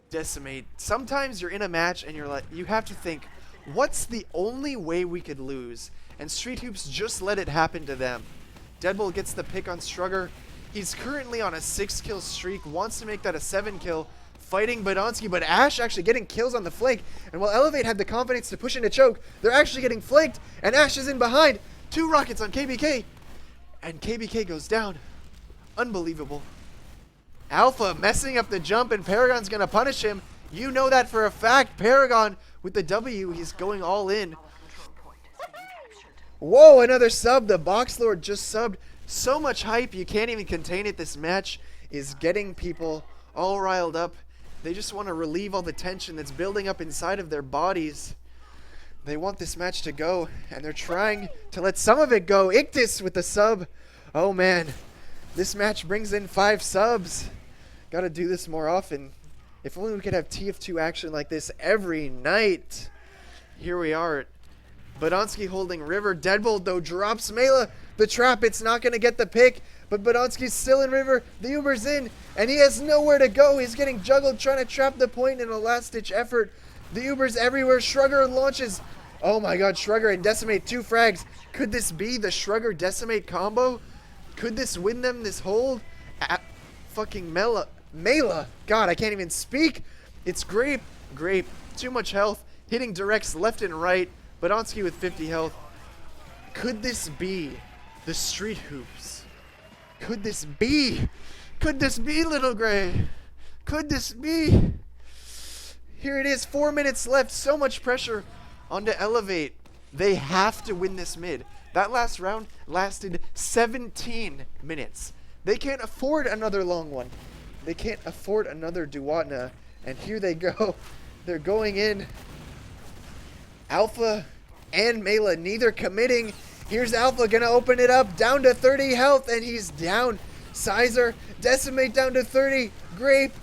Decimate. Sometimes you're in a match and you're like, you have to think, what's the only way we could lose? And Street Hoops just let it happen to them. Deadbolt gets the pick on Strugger. He's currently on a 6-kill streak, wants to make that a 7-kill, fighting Badonsky, but Ash actually getting kills on the flank. And while eLevate had the confidence to push into choke, they're actually getting flanked, and Ash is in behind. 2 rockets on KBK, and KBK goes down. Unbelievable. Alpha messing up the jump, and Paragon's going to punish him. You know that for a fact. Paragon with the W, he's going all in. Whoa, another sub. The Box Lord just subbed. So much hype, you can't even contain it. This match is getting people all riled up. They just want to relieve all the tension that's building up inside of their bodies. They want this match to go, and they're trying to let some of it go. Ictus with the sub. Oh, man. This match brings in 5 subs. Gotta do this more often. If only we could have TF2 action like this every night. Here we are. Badonsky holding River. Deadbolt, though, drops Mela. The trap, it's not going to get the pick. But Badonsky's still in River. The Uber's in. And he has nowhere to go. He's getting juggled, trying to trap the point in a last-ditch effort. The Uber's everywhere. Shrugger launches. Oh my god, Shrugger and Decimate, 2 frags. Could this be the Shrugger-Decimate combo? Could this win them this hold? Fucking Mela. God, I can't even speak. It's Grape. Too much health. Hitting directs left and right. Badonsky with 50 health. Could this be the Street Hoops? Could this be? Could this be, Little Gray? Could this be? Here it is, 4 minutes left. So much pressure onto eLevate. They have to win this mid. That last round lasted 17 minutes. They can't afford another long one. They can't afford another Duatna. And here they go. They're going in. Alpha and Mela, neither committing. Here's Alpha gonna open it up, down to 30 health, and he's down. Sizer, Decimate down to 30. Grape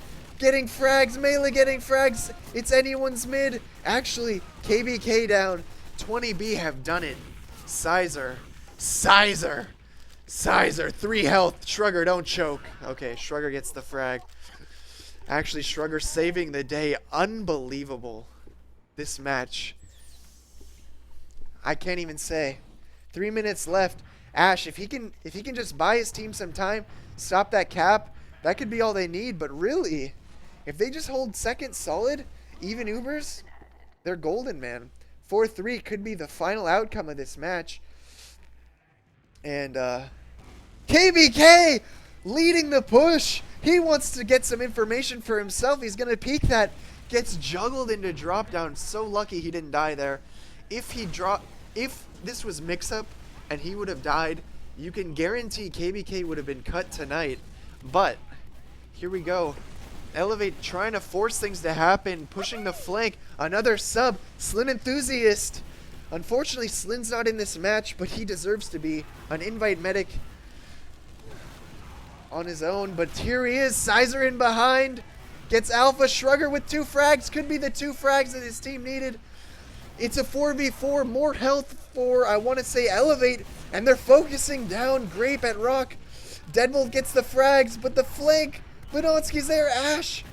getting frags, Mela getting frags. It's anyone's mid. Actually, KBK down. 20B have done it. Sizer, 3 health. Shrugger, don't choke. Okay, Shrugger gets the frag. Actually, Shrugger saving the day. Unbelievable. This match. I can't even say. 3 minutes left. Ash, if he can just buy his team some time, stop that cap, that could be all they need. But really, if they just hold second solid, even Ubers, they're golden, man. 4-3 could be the final outcome of this match. And KBK leading the push. He wants to get some information for himself. He's going to peek that. Gets juggled into drop down. So lucky he didn't die there. If this was mix-up and he would have died, you can guarantee KBK would have been cut tonight. But here we go. eLevate trying to force things to happen, pushing the flank. Another sub, Slin Enthusiast. Unfortunately, Slin's not in this match, but he deserves to be an invite medic on his own. But here he is, Sizer in behind. Gets Alpha. Shrugger with 2 frags. Could be the 2 frags that his team needed. It's a 4v4, more health for, I want to say, eLevate, and they're focusing down Grape at Rock. Deadbolt gets the frags, but the flank, Badonsky's there, Ash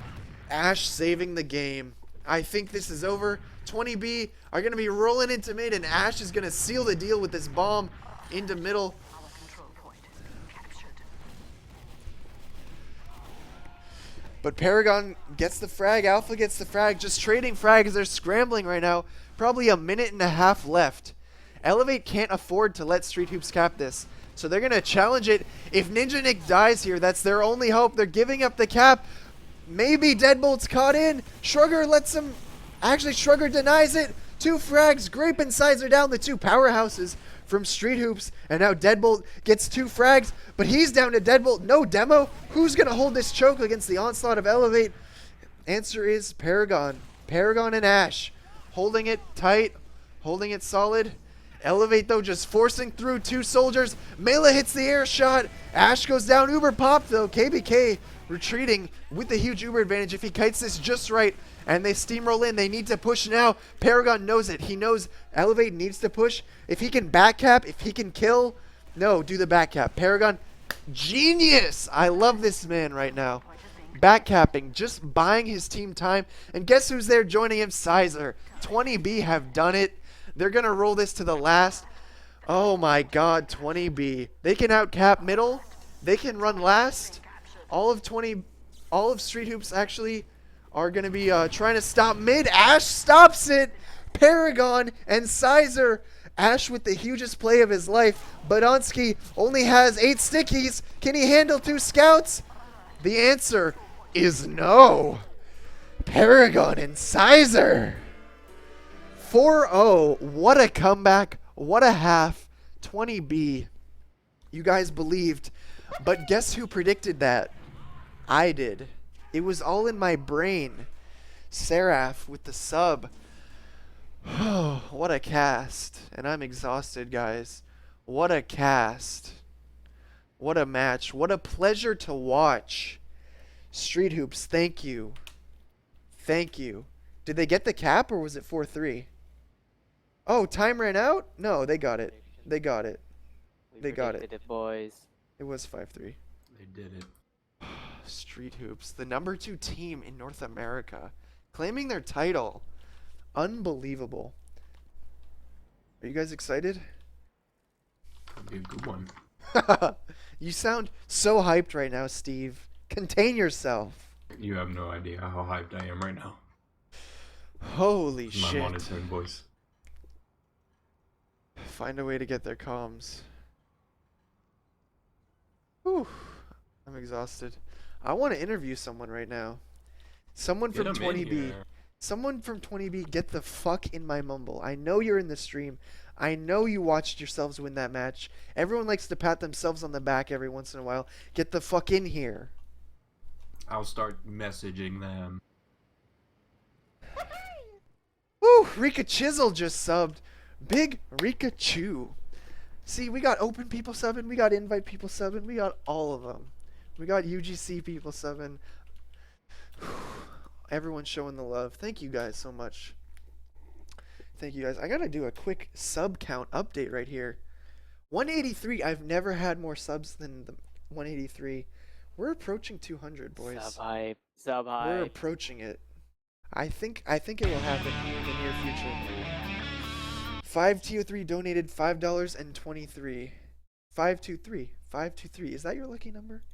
saving the game. I think this is over. 20B are going to be rolling into mid, and Ash is going to seal the deal with this bomb into middle. Our control point is being captured. But Paragon gets the frag, Alpha gets the frag, just trading frags. They're scrambling right now. Probably a minute and a half left. eLevate can't afford to let Street Hoops cap this. So they're going to challenge it. If Ninja Nick dies here, that's their only hope. They're giving up the cap. Maybe Deadbolt's caught in. Shrugger lets him. Actually, Shrugger denies it. 2 frags. Grape and Sizer down, the 2 powerhouses from Street Hoops. And now Deadbolt gets 2 frags. But he's down to Deadbolt. No demo. Who's going to hold this choke against the onslaught of eLevate? Answer is Paragon. Paragon and Ash. Holding it tight, holding it solid. eLevate, though, just forcing through 2 soldiers. Mela hits the air shot. Ash goes down. Uber pop, though. KBK retreating with the huge Uber advantage if he kites this just right. And they steamroll in. They need to push now. Paragon knows it. He knows eLevate needs to push. If he can back cap, if he can kill, no, do the back cap. Paragon, genius. I love this man right now. Backcapping, just buying his team time. And guess who's there joining him? Sizer. 20B have done it. They're going to roll this to the last. Oh my god, 20B. They can outcap middle. They can run last. All of Street Hoops actually are going to be trying to stop mid. Ash stops it. Paragon and Sizer. Ash with the hugest play of his life. Badonsky only has 8 stickies. Can he handle 2 scouts? The answer is no. Paragon and Sizer. 4-0. What a comeback. What a half. 20B. You guys believed. But guess who predicted that? I did. It was all in my brain. Seraph with the sub. What a cast. And I'm exhausted, guys. What a cast. What a match. What a pleasure to watch. Street Hoops, thank you. Thank you. Did they get the cap or was it 4-3? Oh, time ran out? No, they got it. They got it. We They got predicted it, boys. It was 5-3. They did it. Street Hoops, the number 2 team in North America, claiming their title. Unbelievable. Are you guys excited? That'd be a good one. You sound so hyped right now, Steve. Contain yourself. You have no idea how hyped I am right now. Holy My shit. monotone voice. Find a way to get their comms. Whew. I'm exhausted. I want to interview someone right now. Someone Get from 'em in 20B. here. Someone from 20B, get the fuck in my mumble. I know you're in the stream. I know you watched yourselves win that match. Everyone likes to pat themselves on the back every once in a while. Get the fuck in here. I'll start messaging them. Woo! Rika Chisel just subbed. Big Rika Chew. See, we got open people subbing, we got invite people subbing, we got all of them. We got UGC people subbing. Everyone's showing the love. Thank you guys so much. Thank you guys. I gotta do a quick sub count update right here. 183. I've never had more subs than the 183. We're approaching 200, boys. Sub hype. Sub We're hype. approaching it. I think it will happen in the near future. 5TO3 donated $5.23. 523. 523. Is that your lucky number?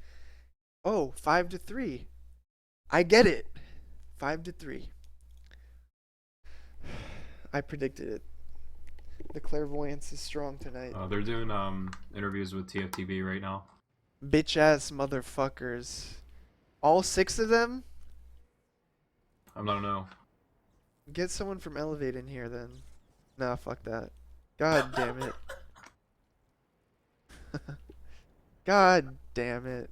Oh, 5 to 3. I get it. 5 to 3. I predicted it. The clairvoyance is strong tonight. They're doing interviews with TFTV right now. Bitch ass motherfuckers. All 6 of them? I don't know. Get someone from eLevate in here then. Nah, fuck that. God damn it. God damn it.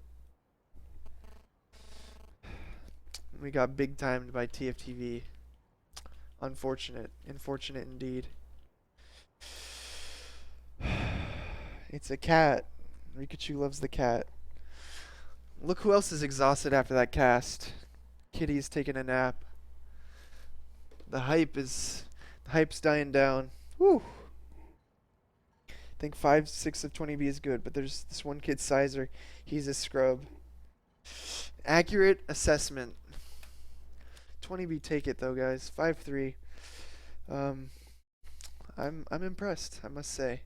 We got big timed by TFTV. Unfortunate. Unfortunate indeed. It's a cat. Rikachu loves the cat. Look who else is exhausted after that cast. Kitty's taking a nap. The hype's dying down. Woo. I think 5, 6 of 20B is good, but there's this one kid, Sizer. He's a scrub. Accurate assessment. 20B, take it though, guys. 5-3. I'm impressed, I must say.